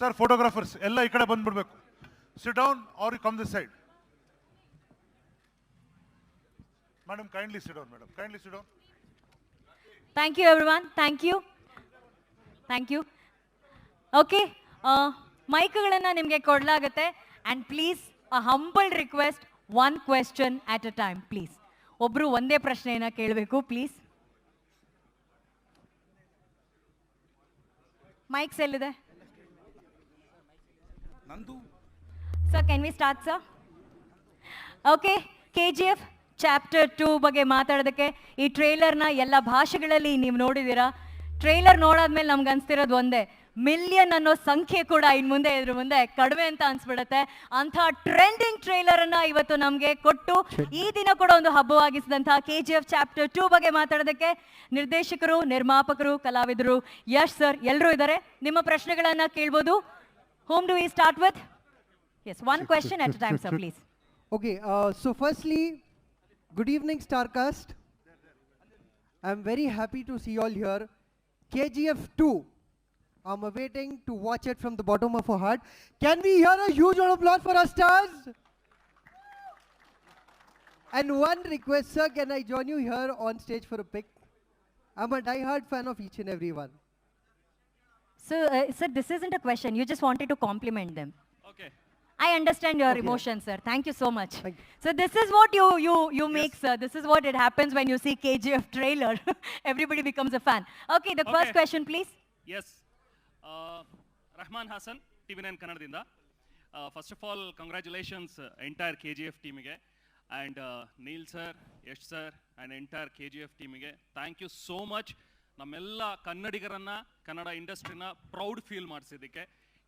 Sir photographers ಎಲ್ಲ ಈ ಕಡೆ ಬಂದ್ಬಿಡ್ಬೇಕು. Sit down or come this side. Madam, kindly sit down, madam. Kindly sit down. Thank you, everyone. Thank you. Thank you. Okay. ಮೈಕ್ಗಳನ್ನ ನಿಮಗೆ ಕೊಡಲಾಗುತ್ತೆ. And please a humble request, one question at a time please. ಒಬ್ಬರು ಒಂದೇ ಪ್ರಶ್ನೆಯನ್ನು ಕೇಳಬೇಕು please. Mics ಎಲ್ಲಿದೆ? Sir, can we start sir? Okay, KGF chapter 2 ಬಗ್ಗೆ ಮಾತಾಡೋದಕ್ಕೆ ಈ ಟ್ರೇಲರ್ನ ಎಲ್ಲ ಭಾಷೆಗಳಲ್ಲಿ ನೀವು ನೋಡಿದ್ದೀರಾ. ಟ್ರೇಲರ್ ನೋಡಾದ್ಮೇಲೆ ನಮ್ಗೆ ಅನ್ಸ್ತಿರೋದು ಒಂದೇ, ಮಿಲಿಯನ್ ಅನ್ನೋ ಸಂಖ್ಯೆ ಕೂಡ ಇದ್ರ ಮುಂದೆ ಕಡಿಮೆ ಅಂತ ಅನ್ಸ್ಬಿಡುತ್ತೆ. ಅಂಥ ಟ್ರೆಂಡಿಂಗ್ ಟ್ರೇಲರನ್ನು ಇವತ್ತು ನಮಗೆ ಕೊಟ್ಟು ಈ ದಿನ ಕೂಡ ಒಂದು ಹಬ್ಬವಾಗಿಸಿದಂತಹ KGF ಚಾಪ್ಟರ್ 2 ಬಗ್ಗೆ ಮಾತಾಡೋದಕ್ಕೆ ನಿರ್ದೇಶಕರು, ನಿರ್ಮಾಪಕರು, ಕಲಾವಿದರು, ಯಶ್ ಸರ್ ಎಲ್ಲರೂ ಇದ್ದಾರೆ. ನಿಮ್ಮ ಪ್ರಶ್ನೆಗಳನ್ನು ಕೇಳ್ಬೋದು. Whom do we start with? Yes, one question at a time, sir, please. Okay, so firstly, good evening, Starcast. I'm very happy to see you all here. KGF-2. I'm awaiting to watch it from the bottom of our heart. Can we hear a huge round of applause for our stars? And one request, sir, can I join you here on stage for a pic? I'm a die-hard fan of each and every one. So, sir, this isn't a question. You just wanted to compliment them. Okay. I understand your emotions, sir. Thank you so much. So this is what you make, sir. This is what it happens when you see KGF trailer. Everybody becomes a fan. Okay, the first question, please. Yes. Rahman Hassan, TV9 Kannadinda. First of all, congratulations entire KGF team ige, and Neel sir, Yash sir, and entire KGF team ige. Thank you so much. ನಮ್ಮೆಲ್ಲ ಕನ್ನಡಿಗರನ್ನ, ಕನ್ನಡ ಇಂಡಸ್ಟ್ರಿನ proud feel ಮಾಡಿಸಿದ್ದಕ್ಕೆ.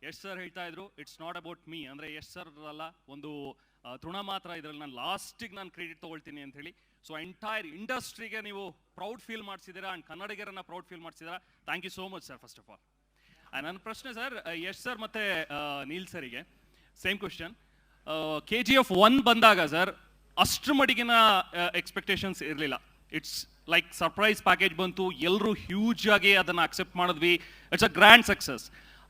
Yash sir ಹೇಳ್ತಾ ಇದ್ರು, it's not about me, ಅಂದರೆ Yash sir ಅಲ್ಲ, ಒಂದು ತೃಣ ಮಾತ್ರ ಇದರಲ್ಲಿ ನಾನು ಲಾಸ್ಟಿಗೆ ನಾನು ಕ್ರೆಡಿಟ್ ತೊಗೊಳ್ತೀನಿ ಅಂತ ಹೇಳಿ. ಸೊ ಎಂಟೈರ್ ಇಂಡಸ್ಟ್ರಿಗೆ ನೀವು ಪ್ರೌಡ್ ಫೀಲ್ ಮಾಡಿಸಿದ್ದೀರಾ, ಆ್ಯಂಡ್ ಕನ್ನಡಿಗರನ್ನ ಪ್ರೌಡ್ ಫೀಲ್ ಮಾಡಿಸಿದ್ದೀರಾ. Thank you so much sir, first of all. ನನ್ನ ಪ್ರಶ್ನೆ ಸರ್, ಯಶ್ ಸರ್ ಮತ್ತು ನೀಲ್ ಸರಿಗೆ ಸೇಮ್ ಕ್ವೆಶ್ಚನ್. KGF-1 ಬಂದಾಗ ಸರ್ ಅಷ್ಟರ ಮಟ್ಟಿಗಿನ ಎಕ್ಸ್ಪೆಕ್ಟೇಷನ್ಸ್ ಇರಲಿಲ್ಲ. ಇಟ್ಸ್ ಲೈಕ್ ಸರ್ಪ್ರೈಸ್ ಪ್ಯಾಕೇಜ್ ಬಂತು, ಎಲ್ಲರೂ ಹ್ಯೂಜ್ ಆಗಿ ಅದನ್ನು ಅಕ್ಸೆಪ್ಟ್ ಮಾಡಿದ್ವಿ. It's a grand success.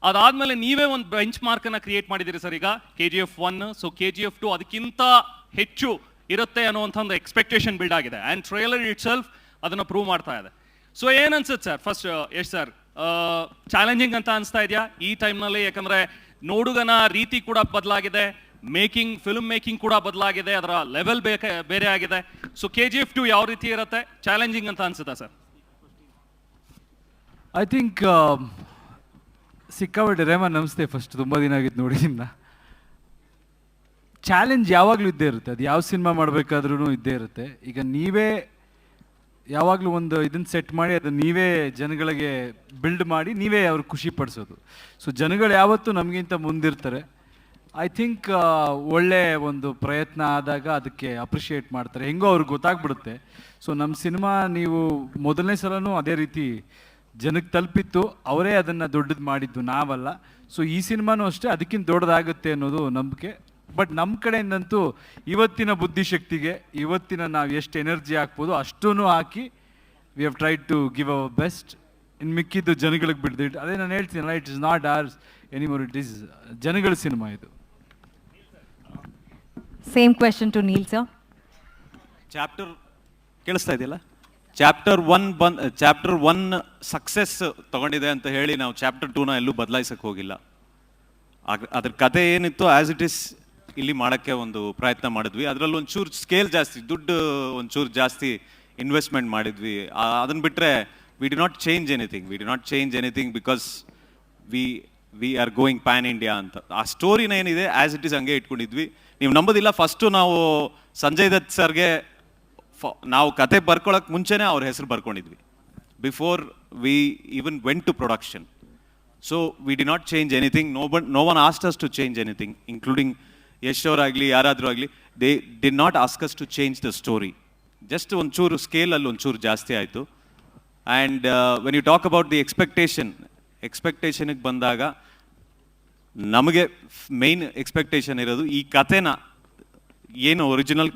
ಅದಾದಮೇಲೆ ನೀವೇ ಒಂದು ಬೆಂಚ್ ಮಾರ್ಕನ್ನು ಕ್ರಿಯೇಟ್ ಮಾಡಿದ್ದೀರಿ ಸರ್ ಈಗ KGF-1. ಸೊ KGF-2 ಅದಕ್ಕಿಂತ ಹೆಚ್ಚು ಇರುತ್ತೆ ಅನ್ನೋವಂಥ ಒಂದು ಎಕ್ಸ್ಪೆಕ್ಟೇಷನ್ ಬಿಲ್ಡ್ ಆಗಿದೆ, ಆ್ಯಂಡ್ ಟ್ರೇಲರ್ ಇಟ್ ಸೆಲ್ಫ್ ಅದನ್ನು ಪ್ರೂವ್ ಮಾಡ್ತಾ ಇದೆ. ಸೊ ಏನನ್ಸುತ್ತೆ sir, first Yash sir, challenging ಅಂತ ಅನಿಸ್ತಾ ಇದೆಯಾ ಈ ಟೈಮ್ನಲ್ಲಿ? ಯಾಕಂದರೆ ನೋಡುಗನ ರೀತಿ ಕೂಡ ಬದಲಾಗಿದೆ, ಫಿಲ್ಮ್ ಮೇಕಿಂಗ್ ಕೂಡ ಬದಲಾಗಿದೆ, ಅದರ ಲೆವೆಲ್ ಬೇರೆ ಆಗಿದೆ. ಸೊ KGF-2 ಯಾವ ರೀತಿ ಇರುತ್ತೆ, ಚಾಲೆಂಜಿಂಗ್ ಅಂತ ಅನ್ಸುತ್ತಾ ಸರ್? ಐ ಥಿಂಕ್ ಸಿಕ್ಕಾಪಟ್ಟೆ ರೇಮನ್ ನಮಸ್ತೆ. ಫಸ್ಟ್ ತುಂಬ ದಿನ ಆಗಿತ್ತು ನೋಡಿ ನಿಮ್ಮನ್ನ. ಚಾಲೆಂಜ್ ಯಾವಾಗಲೂ ಇದ್ದೇ ಇರುತ್ತೆ, ಅದು ಯಾವ ಸಿನಿಮಾ ಮಾಡಬೇಕಾದ್ರೂ ಇದ್ದೇ ಇರುತ್ತೆ. ಈಗ ನೀವೇ ಯಾವಾಗಲೂ ಒಂದು ಇದನ್ನು ಸೆಟ್ ಮಾಡಿ ಅದನ್ನು ನೀವೇ ಜನಗಳಿಗೆ ಬಿಲ್ಡ್ ಮಾಡಿ ನೀವೇ ಅವ್ರಿಗೆ ಖುಷಿ ಪಡಿಸೋದು. ಸೊ ಜನಗಳು ಯಾವತ್ತೂ ನಮಗಿಂತ ಮುಂದಿರ್ತಾರೆ. ಐ ಥಿಂಕ್ ಒಳ್ಳೆ ಒಂದು ಪ್ರಯತ್ನ ಆದಾಗ ಅದಕ್ಕೆ ಅಪ್ರಿಷಿಯೇಟ್ ಮಾಡ್ತಾರೆ, ಹೆಂಗೋ ಅವ್ರಿಗೆ ಗೊತ್ತಾಗ್ಬಿಡುತ್ತೆ. ಸೊ ನಮ್ಮ ಸಿನಿಮಾ ನೀವು ಮೊದಲನೇ ಸಲನೂ ಅದೇ ರೀತಿ ಜನಕ್ಕೆ ತಲುಪಿತ್ತು, ಅವರೇ ಅದನ್ನು ದೊಡ್ಡದು ಮಾಡಿದ್ದು, ನಾವಲ್ಲ. ಸೊ ಈ ಸಿನಿಮಾನೂ ಅಷ್ಟೇ ಅದಕ್ಕಿಂತ ದೊಡ್ಡದಾಗುತ್ತೆ ಅನ್ನೋದು ನಂಬಿಕೆ. ಬಟ್ ನಮ್ಮ ಕಡೆಯಿಂದಂತೂ ಇವತ್ತಿನ ಬುದ್ಧಿಶಕ್ತಿಗೆ, ಇವತ್ತಿನ ನಾವು ಎಷ್ಟು ಎನರ್ಜಿ ಹಾಕ್ಬೋದು ಅಷ್ಟೂ ಹಾಕಿ we have try to give our best. ಇನ್ನು ಮಿಕ್ಕಿದ್ದು ಜನಗಳಿಗೆ ಬಿಡ್ದಿಟ್ಟು, ಅದೇ ನಾನು ಹೇಳ್ತೀನಲ್ಲ, it is not ours anymore, it is ಜನಗಳ ಸಿನಿಮಾ ಇದು. Same question to Neel sir. Chapter ಕೇಳಿಸ್ತಾ ಇದೆಯಲ್ಲ, ಚಾಪ್ಟರ್ 1 ಸಕ್ಸಸ್ ತಗೊಂಡಿದೆ ಅಂತ ಹೇಳಿ ನಾವು ಚಾಪ್ಟರ್ 2ನ ಎಲ್ಲೂ ಬದಲಾಯಿಸಕ್ಕೆ ಹೋಗಿಲ್ಲ. ಅದ್ರ ಕತೆ ಏನಿತ್ತು ಆ್ಯಸ್ ಇಟ್ ಈಸ್ ಇಲ್ಲಿ ಮಾಡೋಕ್ಕೆ ಒಂದು ಪ್ರಯತ್ನ ಮಾಡಿದ್ವಿ. ಅದರಲ್ಲಿ ಒಂಚೂರು ಸ್ಕೇಲ್ ಜಾಸ್ತಿ, ದುಡ್ಡು ಒಂಚೂರು ಜಾಸ್ತಿ ಇನ್ವೆಸ್ಟ್ಮೆಂಟ್ ಮಾಡಿದ್ವಿ. ಅದನ್ನು ಬಿಟ್ಟರೆ we did not change anything because we are going pan India ಅಂತ. ಆ ಸ್ಟೋರಿನ ಏನಿದೆ ಆ್ಯಸ್ ಇಟ್ ಈಸ್ ಹಂಗೆ ಇಟ್ಕೊಂಡಿದ್ವಿ. ನೀವು ನಂಬೋದಿಲ್ಲ, ಫಸ್ಟು ನಾವು ಸಂಜಯ್ ದತ್ ಸರ್ಗೆ ನಾವು ಕತೆ ಬರ್ಕೊಳ್ಳೋಕೆ ಮುಂಚೆನೇ ಅವ್ರ ಹೆಸರು ಬರ್ಕೊಂಡಿದ್ವಿ, before we even went to production. So we did not change anything. No one asked us to change anything, including Yash ಅವರಾಗಲಿ ಯಾರಾದರೂ ಆಗಲಿ. They did not ask us to change the story. Just ಒಂಚೂರು ಸ್ಕೇಲಲ್ಲಿ ಒಂಚೂರು ಜಾಸ್ತಿ ಆಯಿತು. And when you talk about the ಎಕ್ಸ್ಪೆಕ್ಟೇಷನ್ಗೆ ಬಂದಾಗ ನಮಗೆ ಮೇಯ್ನ್ ಎಕ್ಸ್ಪೆಕ್ಟೇಷನ್ ಇರೋದು ಈ ಕಥೆನ, ಏನು ಒರಿಜಿನಲ್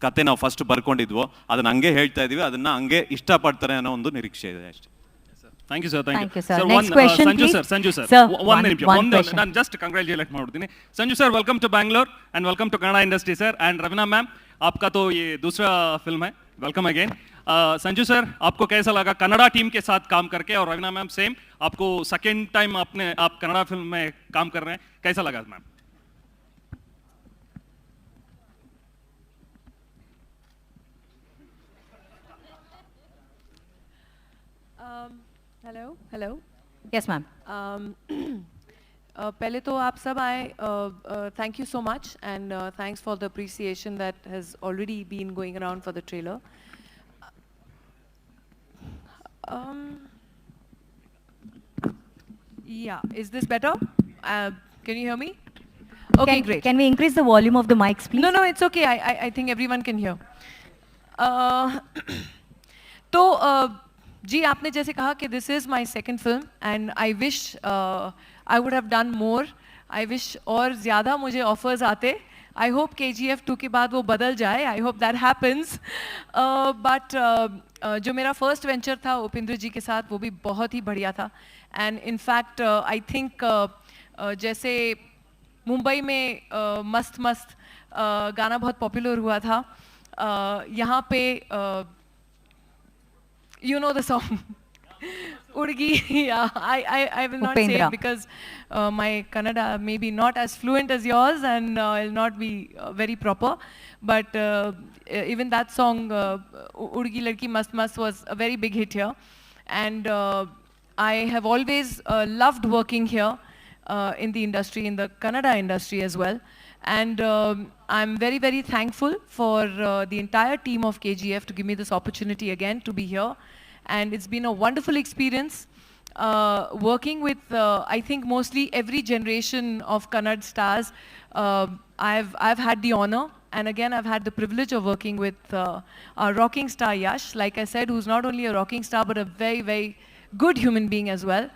ಕತೆ ನಾವು ಫಸ್ಟ್ ಬರ್ಕೊಂಡಿದ್ವೋ ಅದನ್ನು ಹಂಗೆ ಹೇಳ್ತಾ ಇದ್ದೀವಿ, ಅದನ್ನು ಹಂಗೆ ಇಷ್ಟಪಡ್ತಾರೆ ಅನ್ನೋ ಒಂದು ನಿರೀಕ್ಷೆ ಇದೆ ಅಷ್ಟೇ. Thank you, sir. Thank you, sir. Sir, Next question, Sanju, please. sir. Sanju, sir. Sir, One minute. one question. ನಾನು just congratulate ಮಾಡ್ಬಿಡ್ತೀನಿ. Sanju, sir, welcome to Bangalore and welcome to Kannada industry, sir. And Ravina ma'am, आपका तो ये दूसरा film है. Welcome again. Sanju sir, आपको कैसा लगा कन्नड़ा टीम के साथ काम करके? और रवीना मैम सेम, आपको सेकेंड टाइम आप कन्नड़ा फिल्म में काम कर रहे हैं, कैसा लगा मैम? Hello Yes, ma'am. पहले तो आप सब आए, thank you so much and thanks for the appreciation that has already been going around for the trailer. Yeah, is this better? Can you hear me? Okay, great. Can we increase the volume of the mics, please? No, it's okay. I think everyone can hear. तो जी आपने जैसे कहा कि this is my second film and I wish I would have done more. I wish और ज़्यादा मुझे offers आते. I hope KGF-2 के बाद वो बदल जाए. I hope that happens. But जो मेरा first venture था उपेंद्र जी के साथ वो भी बहुत ही बढ़िया था. And in fact I think जैसे मुंबई में मस्त मस्त गाना बहुत पॉपुलर हुआ था, यहाँ पे you know the song Urgi. Yeah, I will not say it because my Kannada may be not as fluent as yours and will not be very proper, but even that song Urgi Ladki Mast Mast was a very big hit here, and I have always loved working here in the industry, in the Kannada industry as well. And I'm very, very thankful for the entire team of KGF to give me this opportunity again to be here. And it's been a wonderful experience working with, I think, mostly every generation of Kannada stars. I've had the honor, and again, I've had the privilege of working with our rocking star Yash, like I said, who's not only a rocking star, but a very, very good human being as well.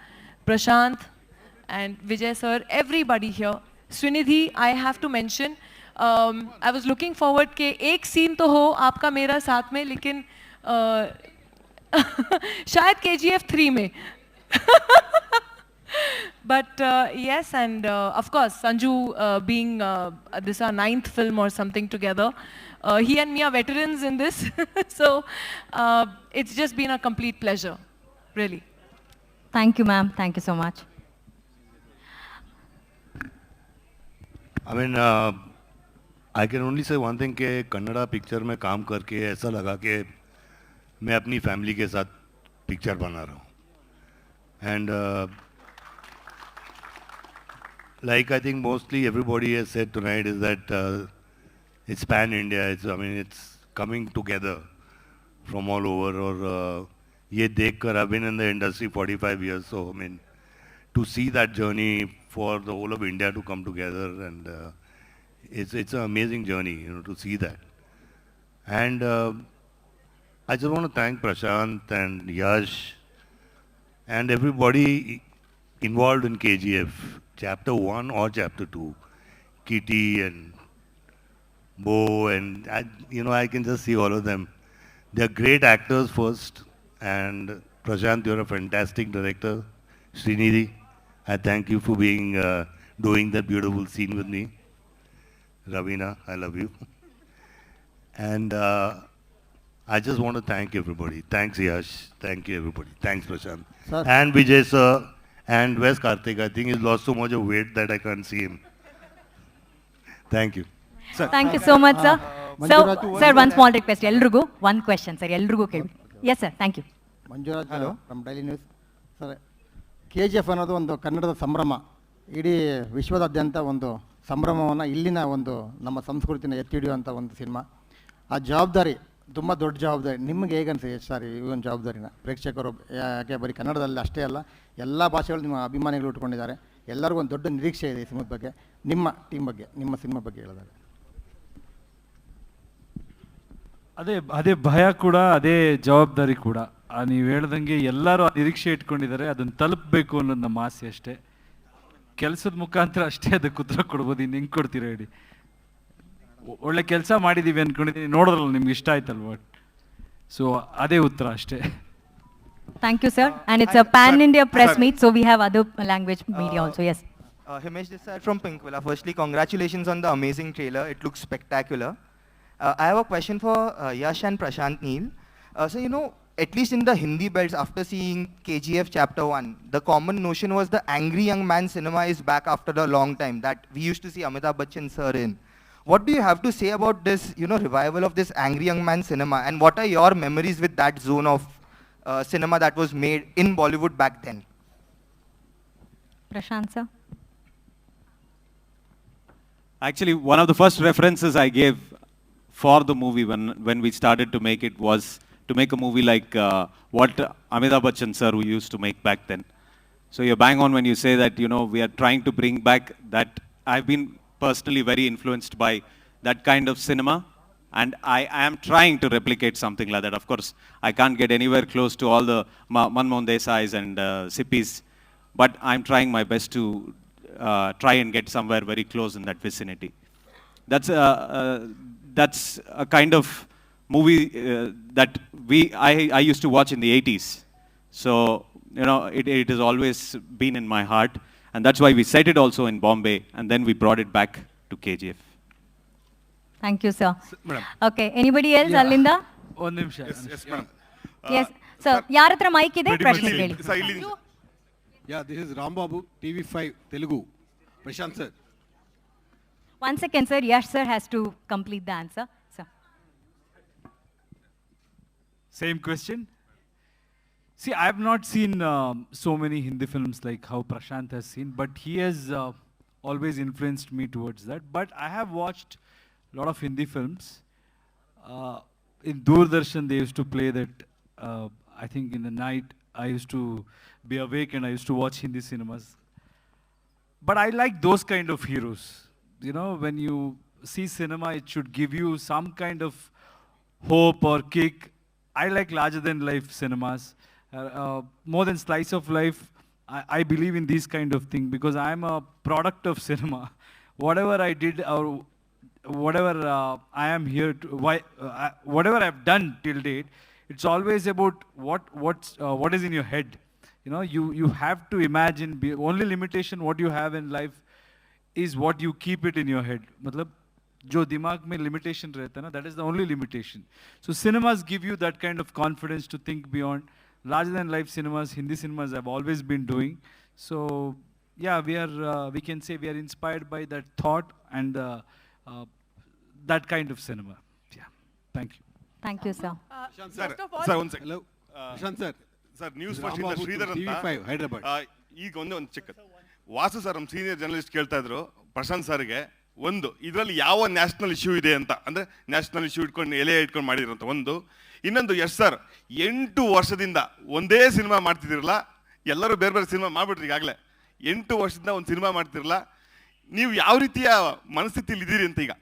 Prashanth and Vijay sir, everybody here. Srinidhi, I have to mention, I was looking forward के एक scene तो हो आपका मेरा साथ में, लेकिन शायद KGF-3 में. But yes, and of course, Sanju being this our 9th film or something together, he and me are veterans in this. So it's just been a complete pleasure, really. Thank you, ma'am. Thank you so much. I mean, I can only say one thing कि Kannada picture में काम करके ऐसा लगा कि मैं अपनी family के साथ पिक्चर बना रहा हूँ. And like I think mostly everybody has said tonight is that it's pan-India. It's coming together from all over. और ये देखकर I've been in the industry 45 years, so I mean, to see that journey for the whole of India to come together, and it's an amazing journey, to see that. And I just want to thank Prashanth and Yash and everybody involved in KGF, Chapter 1 or Chapter 2, Kitty and Bo, and I can just see all of them. They're great actors first, and Prashanth, you're a fantastic director. Srinidhi, I thank you for doing that beautiful scene with me. Ravina, I love you. And I just want to thank everybody. Thanks Yash, thank you everybody. Thanks Prashanth. Sir. And Vijay sir, and where's Karthik? I think he's lost so much of weight that I can't see him. Thank you. Sir. Thank you so much, sir. Sir, one small request. Elrugu, one question, sir. Elrugu kelvi. Yes, sir. Thank you. Manjuraj from daily news. Sir, KGF ಅನ್ನೋದು ಒಂದು ಕನ್ನಡದ ಸಂಭ್ರಮ. ಇಡೀ ವಿಶ್ವದಾದ್ಯಂತ ಒಂದು ಸಂಭ್ರಮವನ್ನು ಇಲ್ಲಿನ ಒಂದು ನಮ್ಮ ಸಂಸ್ಕೃತಿನ ಎತ್ತಿ ಹಿಡಿಯುವಂಥ ಒಂದು ಸಿನಿಮಾ. ಆ ಜವಾಬ್ದಾರಿ ತುಂಬ ದೊಡ್ಡ ಜವಾಬ್ದಾರಿ. ನಿಮಗೆ ಹೇಗೆ ಅನಿಸಿದೆ ಸರ್ ಈ ಒಂದು ಜವಾಬ್ದಾರಿನ? ಪ್ರೇಕ್ಷಕರು ಯಾಕೆ ಬರೀ ಕನ್ನಡದಲ್ಲಿ ಅಷ್ಟೇ ಅಲ್ಲ, ಎಲ್ಲ ಭಾಷೆಗಳು ನಿಮ್ಮ ಅಭಿಮಾನಿಗಳು ಇಟ್ಕೊಂಡಿದ್ದಾರೆ. ಎಲ್ಲರಿಗೂ ಒಂದು ದೊಡ್ಡ ನಿರೀಕ್ಷೆ ಇದೆ ಈ ಸಿನಿಮಾದ ಬಗ್ಗೆ. ನಿಮ್ಮ ಟೀಮ್ ಬಗ್ಗೆ, ನಿಮ್ಮ ಸಿನಿಮಾ ಬಗ್ಗೆ ಹೇಳಿದಾಗ ಅದೇ ಭಯ ಕೂಡ, ಅದೇ ಜವಾಬ್ದಾರಿ ಕೂಡ. ನೀವು ಹೇಳ್ದಂಗೆ ಎಲ್ಲರೂ ನಿರೀಕ್ಷೆ ಇಟ್ಕೊಂಡಿದ್ದಾರೆ, ಅದನ್ನು ತಲುಪಬೇಕು ಅನ್ನೋದು ನಮ್ಮ ಆಸೆ ಅಷ್ಟೇ. ಕೆಲಸದ ಮುಖಾಂತರ ಅಷ್ಟೇ ಅದಕ್ಕೆ ಉತ್ತರ ಕೊಡ್ಬೋದು. ಇನ್ನು ಹೆಂಗೆ ಕೊಡ್ತೀರಾ ಹೇಳಿ? ಒಳ್ಳೆ ಕೆಲಸ ಮಾಡಿದ್ದೀವಿ ಅಂದ್ಕೊಂಡಿದ್ದೀನಿ, ನೋಡೋದ್ರಲ್ಲ ನಿಮ್ಗೆ ಇಷ್ಟ ಆಯ್ತಲ್ವ? ಸೊ ಅದೇ ಉತ್ತರ ಅಷ್ಟೇ. Thank you, sir. And it's a pan-India press sir. meet, so we have other language media also. Yes. Himesh this side from Pinkvilla. Firstly, congratulations on the amazing trailer. It looks spectacular. I have a question for Yash and Prashanth Neel. So, you know, at least in the Hindi belts, after seeing KGF Chapter 1, the common notion was the angry young man cinema is back after a long time, that we used to see Amitabh Bachchan sir in. What do you have to say about this, you know, revival of this angry young man cinema? And what are your memories with that zone of cinema that was made in Bollywood back then? Prashant, sir. Actually, one of the first references I gave for the movie when we started to make it was to make a movie like what Amitabh Bachchan sir who used to make back then. So you're bang on when you say that, you know, we are trying to bring back that. I've been personally very influenced by that kind of cinema, and I am trying to replicate something like that. Of course, I can't get anywhere close to all the Manmohan Desais and Sippis, but I'm trying my best to try and get somewhere very close in that vicinity. That's a kind of movie that I used to watch in the 80s. So, you know, it has always been in my heart. And that's why we set it also in Bombay. And then we brought it back to KGF. Thank you, sir. Madam. Okay. Anybody else? Yeah. Alinda? ಒಂದು ನಿಮಿಷ Yes, madam. Yes. Sir, ಯಾರ ಹತ್ರ mic ಇದೆ? ಪ್ರಶ್ನೆ ಕೇಳಿ. Sir, ಇಲ್ಲಿ Yeah, this is Rambabu, TV5, Telugu. Prashanth sir. 1 second, sir. Yash sir has to complete the answer. Sir. Same question. See, I have not seen so many Hindi films like how Prashant has seen, but he has always influenced me towards that. But I have watched a lot of Hindi films. In Doordarshan, they used to play that, I think in the night, I used to be awake and I used to watch Hindi cinemas. But I like those kind of heroes. You know, when you see cinema, it should give you some kind of hope or kick. I like larger than life cinemas. More than slice of life, I believe in these kind of thing because I am a product of cinema. Whatever I did or whatever I am here to, whatever I've done till date, it's always about what is in your head. You know, you have to imagine. Only limitation what you have in life is what you keep it in your head. मतलब जो दिमाग में limitation रहता है ना, that is the only limitation. So cinemas give you that kind of confidence to think beyond. Larger than life cinemas, Hindi cinemas have always been doing. So yeah, we can say we are inspired by that thought and that kind of cinema. Yeah, thank you. Thank you, sir. Sir, First of all, sir, one second. Hello. Prashanth sir. Sir news This is first ಇಂದ Rambabu, Sridhar ಅಂತ TV5, Hyderabad. ಈಗ ಒಂದು ಚಿಕ್ಕ Vasu sir ನಮ್ಮ senior journalist ಕೇಳ್ತಾ ಇದ್ರು ಪ್ರಶಾಂತ್ ಸರ್ಗೆ ಒಂದು ಇದರಲ್ಲಿ ಯಾವ ನ್ಯಾಷನಲ್ ಇಶ್ಯೂ ಇದೆ ಅಂತ, ಅಂದ್ರೆ ನ್ಯಾಷನಲ್ ಇಶ್ಯೂ ಇಟ್ಕೊಂಡು ಎಲೆ ಇಟ್ಕೊಂಡು ಮಾಡಿದ್ರಂತ ಒಂದು. ಇನ್ನೊಂದು ಯಶ್ ಸರ್ 8 ವರ್ಷದಿಂದ ಒಂದೇ ಸಿನಿಮಾ ಮಾಡ್ತಿದಿರಲ್ಲ, ಎಲ್ಲರೂ ಬೇರೆ ಬೇರೆ ಸಿನಿಮಾ ಮಾಡ್ಬಿಟ್ರಿ ಈಗಾಗಲೇ. 8 ವರ್ಷದಿಂದ ಒಂದು ಸಿನಿಮಾ ಮಾಡ್ತಿರಲ್ಲ, ನೀವು ಯಾವ ರೀತಿಯ ಮನಸ್ಥಿತಿಯಲ್ಲಿ ಇದ್ದೀರಿ ಅಂತ ಈಗ?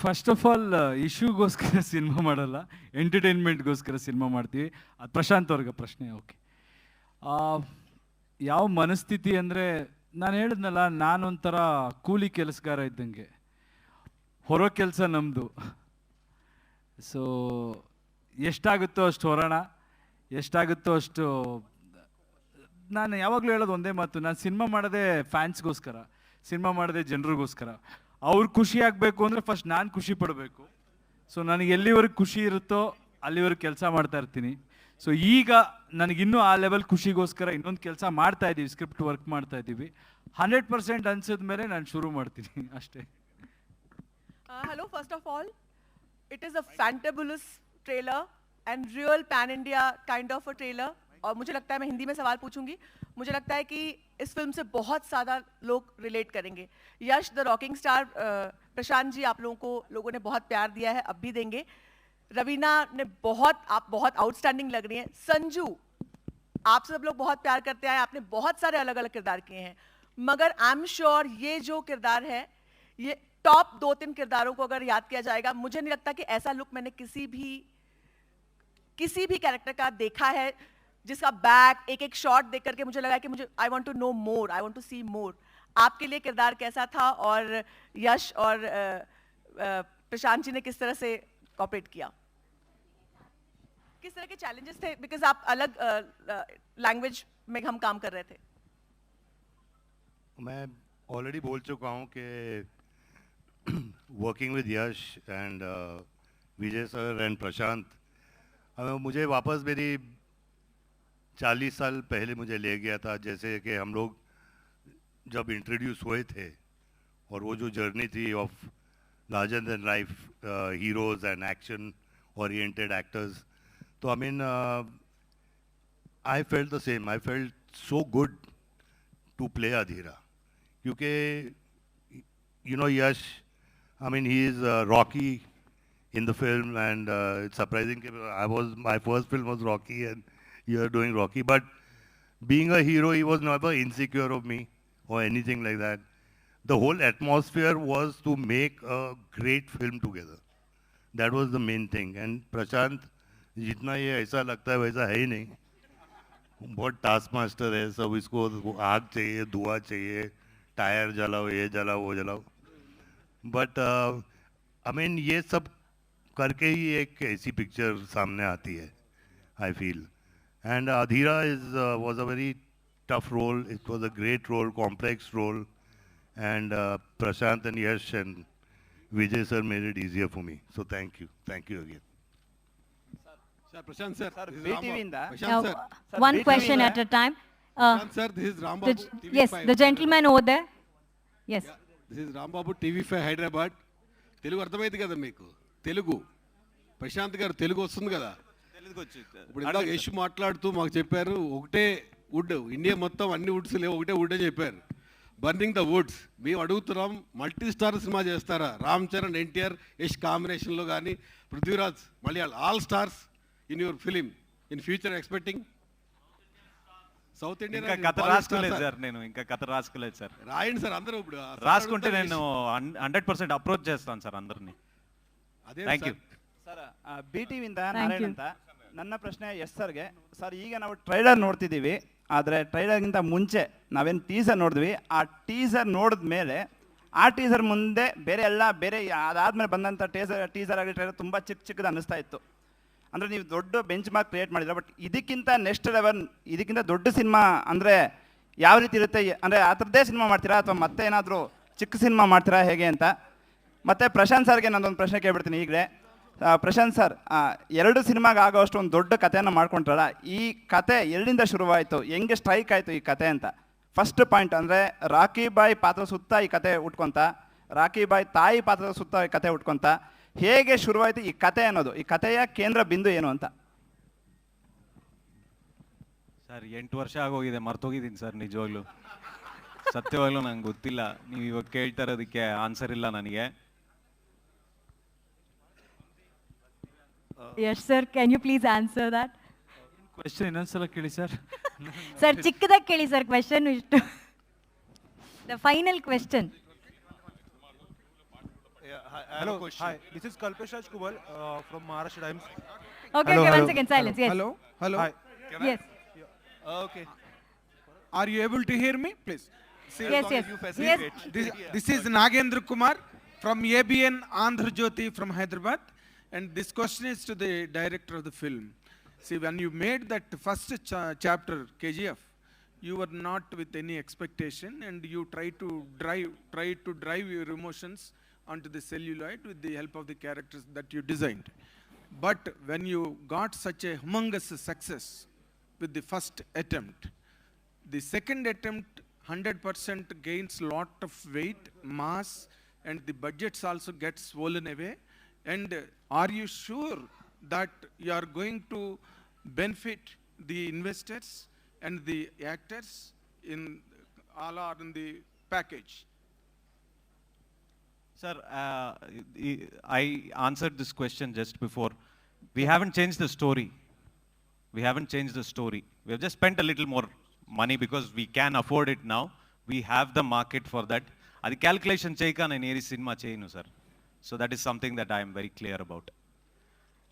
ಫಸ್ಟ್ ಆಫ್ ಆಲ್ ಇಶ್ಯೂಗೋಸ್ಕರ ಸಿನಿಮಾ ಮಾಡಲ್ಲ, ಎಂಟರ್ಟೈನ್ಮೆಂಟ್ಗೋಸ್ಕರ ಸಿನಿಮಾ ಮಾಡ್ತೀವಿ. ಅದು ಪ್ರಶಾಂತ್ ಅವ್ರಿಗೆ ಪ್ರಶ್ನೆ. ಓಕೆ, ಯಾವ ಮನಸ್ಥಿತಿ ಅಂದರೆ ನಾನು ಹೇಳಿದ್ನಲ್ಲ, ನಾನೊಂಥರ ಕೂಲಿ ಕೆಲಸಗಾರ ಇದ್ದಂಗೆ, ಹೊರೋ ಕೆಲಸ ನಮ್ಮದು. ಸೊ ಎಷ್ಟಾಗುತ್ತೋ ಅಷ್ಟು ಹೊರೋಣ, ಎಷ್ಟಾಗುತ್ತೋ ಅಷ್ಟು. ನಾನು ಯಾವಾಗಲೂ ಹೇಳೋದು ಒಂದೇ ಮಾತು, ನಾನು ಸಿನಿಮಾ ಮಾಡೋದೇ ಫ್ಯಾನ್ಸ್ಗೋಸ್ಕರ, ಸಿನಿಮಾ ಮಾಡೋದೇ ಜನರಿಗೋಸ್ಕರ. ಅವ್ರು ಖುಷಿ ಆಗಬೇಕು ಅಂದರೆ ಫಸ್ಟ್ ನಾನು ಖುಷಿ ಪಡಬೇಕು. ಸೊ ನನಗೆ ಎಲ್ಲಿವರೆಗೆ ಖುಷಿ ಇರುತ್ತೋ ಅಲ್ಲಿವರೆಗೆ ಕೆಲಸ ಮಾಡ್ತಾ ಇರ್ತೀನಿ. ಸೊ ಈಗ ನನಗಿನ್ನೂ ಆ ಲೆವೆಲ್ ಖುಷಿಗೋಸ್ಕರ ಇನ್ನೊಂದು ಕೆಲಸ ಮಾಡ್ತಾ ಇದ್ದೀವಿ, ಸ್ಕ್ರಿಪ್ಟ್ ವರ್ಕ್ ಮಾಡ್ತಾ ಇದ್ದೀವಿ. 100% ಅನ್ಸಿದ ಮೇಲೆ ನಾನು ಶುರು ಮಾಡ್ತೀನಿ ಅಷ್ಟೇ. hello, first of all, it is a fantabulous trailer and real pan-India kind of a trailer. और मुझे लगता है, मैं हिंदी में सवाल पूछूंगी, मुझे लगता है कि इस फिल्म से बहुत ज़्यादा लोग रिलेट करेंगे. यश the rocking star, Prashant ji, आप लोगों ने बहुत प्यार दिया है, अब भी देंगे. रवीना ने आप बहुत आउटस्टैंडिंग लग रही हैं. संजू, आप सब लोग बहुत प्यार करते आए, आपने बहुत सारे अलग अलग किरदार किए हैं, मगर आई एम श्योर ये जो किरदार है, ये टॉप 2-3 किरदारों को अगर याद किया जाएगा, मुझे नहीं लगता कि ऐसा लुक मैंने किसी भी कैरेक्टर का देखा है जिसका बैक एक शॉट देख करके मुझे लगा कि मुझे I want to know more, I want to see more. आपके लिए किरदार कैसा था? और यश और प्रशांत जी ने किस तरह से कॉपरेट किया, किस तरह के चैलेंजेस थे, बिकॉज आप अलग लैंग्वेज में हम काम कर रहे थे? मैं ऑलरेडी बोल चुका हूँ कि working with Yash and Vijay sir and Prashant, मुझे वापस मेरी 40 साल पहले मुझे ले गया था, जैसे कि हम लोग जब इंट्रोड्यूस हुए थे और वो जो जर्नी थी of larger than life heroes and action oriented actors, तो I mean I felt the same, I felt so good to play Adheera, क्योंकि you know Yash, I mean he is Rocky in the film, and it's surprising my first film was Rocky and you are doing Rocky, but being a hero he was never insecure of me or anything like that. The whole atmosphere was to make a great film together. That was the main thing. And Prashant, जितना ये ऐसा लगता है वैसा है ही नहीं, बहुत task master है, सब इसको आग चाहिए, धुआं चाहिए, टायर जलाओ, ये जलाओ, वो जलाओ, बट आई मीन ये सब करके ही एक ऐसी पिक्चर सामने आती है, I feel. And Adheera was a very tough role. It was a great role, complex role, and Prashant and Yash and Vijay sir made it easier for me. So thank you again. Sir, Prashanth sir, this is BTV in the- Prashanth sir. Sir, One BTV question in at a time. Prashanth sir, this is Rambabu, TV5. Yes, the gentleman over there. Yes. Yeah, this is Rambabu, TV5 Hyderabad. Telugu అర్థమైంది కదా మీకు? తెలుగు ప్రశాంత్ గారు తెలుగు వస్తుంది కదా? ఇప్పుడు ఇందాక యశ్ మాట్లాడుతూ మాకు చెప్పారు ఒకటే వుడ్, ఇండియా మొత్తం అన్ని వుడ్స్ లేవు, ఒకటే వుడ్ అని చెప్పారు. Burning the Woods. మేము అడుగుతున్నాం, మల్టీ స్టార్ సినిమా చేస్తారా? రామ్ చరణ్, ఎన్టీఆర్, యశ్ కాంబినేషన్లో కానీ, Prithviraj, Malayalam, all stars in your film in future expecting? South Indian ఇంకా కథ రాసుకోలేదు సార్, నేను ఇంకా కథ రాసుకోలేదు సార్. రాయండి సార్, అందరూ ఇప్పుడు రాసుకుంటే నేను 100% అప్రోచ్ చేస్తాను సార్ అందరినీ. Thank you sir. BTV-ಇಂದ ನಾರಾಯಣ್ ಅಂತ. ನನ್ನ ಪ್ರಶ್ನೆ ಎಸ್ ಸರ್ಗೆ. ಸರ್, ಈಗ ನಾವು ಟ್ರೈಲರ್ ನೋಡ್ತಿದ್ದೀವಿ, ಆದರೆ ಟ್ರೈಲರ್ಗಿಂತ ಮುಂಚೆ ನಾವೇನು ಟೀಸರ್ ನೋಡಿದ್ವಿ, ಆ ಟೀಸರ್ ನೋಡಿದ ಮೇಲೆ ಆ ಟೀಸರ್ ಮುಂದೆ ಬೇರೆ ಅದಾದಮೇಲೆ ಬಂದಂಥ ಟೀಸರ್ ಆಗಲಿ ಟ್ರೈಲರ್ ತುಂಬ ಚಿಕ್ಕದು ಅನ್ನಿಸ್ತಾ ಇತ್ತು. ಅಂದರೆ ನೀವು ದೊಡ್ಡ ಬೆಂಚ್ ಮಾರ್ಕ್ ಕ್ರಿಯೇಟ್ ಮಾಡಿದ್ರೆ, ಬಟ್ ಇದಕ್ಕಿಂತ ನೆಕ್ಸ್ಟ್ ಲೆವೆಲ್, ಇದಕ್ಕಿಂತ ದೊಡ್ಡ ಸಿನಿಮಾ ಅಂದರೆ ಯಾವ ರೀತಿ ಇರುತ್ತೆ? ಅಂದರೆ ಆ ಥರದ್ದೇ ಸಿನಿಮಾ ಮಾಡ್ತೀರಾ ಅಥವಾ ಮತ್ತೆ ಏನಾದರೂ ಚಿಕ್ಕ ಸಿನಿಮಾ ಮಾಡ್ತೀರಾ ಹೇಗೆ ಅಂತ? ಮತ್ತು ಪ್ರಶಾಂತ್ ಸರ್ಗೆ ನಾನೊಂದು ಪ್ರಶ್ನೆ ಕೇಳ್ಬಿಡ್ತೀನಿ ಈಗಲೇ. ಪ್ರಶಾಂತ್ ಸರ್, 2 ಸಿನಿಮಾಗೆ ಆಗೋಷ್ಟು ಒಂದು ದೊಡ್ಡ ಕಥೆಯನ್ನು ಮಾಡ್ಕೊಂಡ್ರಲ್ಲ, ಈ ಕತೆ ಎಲ್ಲಿಂದ ಶುರುವಾಯಿತು, ಹೆಂಗೆ ಸ್ಟ್ರೈಕ್ ಆಯಿತು ಈ ಕತೆ ಅಂತ? ಫಸ್ಟ್ ಪಾಯಿಂಟ್ ಅಂದರೆ ರಾಕಿ ಬಾಯಿ ಪಾತ್ರ ಸುತ್ತ ಈ ಕತೆ ಉಟ್ಕೊಂತ, ರಾಕಿ ಬಾಯಿ ತಾಯಿ ಪಾತ್ರದ ಸುತ್ತ ಈ ಕತೆ ಉಟ್ಕೊಂತ, ಹೇಗೆ ಶುರುವಾಯಿತು ಈ ಕತೆ ಅನ್ನೋದು, ಈ ಕಥೆಯ ಕೇಂದ್ರ ಬಿಂದು ಏನು ಅಂತ? ಸರ್ 8 ವರ್ಷ ಆಗೋಗಿದೆ, ಮರ್ತೋಗಿದ್ದೀನಿ ಸರ್ ನಿಜವಾಗ್ಲೂ, ಸತ್ಯವಾಗ್ಲೂ ನಂಗೆ ಗೊತ್ತಿಲ್ಲ. ನೀವು ಇವಾಗ ಕೇಳ್ತಾ ಇರೋದಕ್ಕೆ ಆನ್ಸರ್ ಇಲ್ಲ ನನಗೆ. Yes sir, can you please answer that? Question ಇನ್ನೊಂದ್ಸಲ ಕೇಳಿ ಸರ್. ಸರ್ ಚಿಕ್ಕದಾಗಿ ಕೇಳಿ ಸರ್ ಕ್ವೆಶ್ಚನ್ ಇಷ್ಟು. The final question. Hello, hi. This is Kalpesh Raj Kubal from Maharashtra Times. Okay, once again, silence. Yes. Hello. Hi. Yes. Okay. Are you able to hear me, please? Yes. This is Nagendra Kumar from ABN Andhra Jyoti from Hyderabad, and this question is to the director of the film. See, when you made that first chapter, KGF, you were not with any expectation, and you try to drive your emotions onto the celluloid with the help of the characters that you designed. But when you got such a humongous success with the first attempt, the second attempt 100% gains lot of weight, mass, and the budgets also get swollen away. And are you sure that you are going to benefit the investors and the actors in all are in the package? Sir, I answered this question just before. We haven't changed the story. We have just spent a little more money because we can afford it now. We have the market for that. Adi calculation cheyika nenu eri cinema cheyinu sir. So that is something that I am very clear about.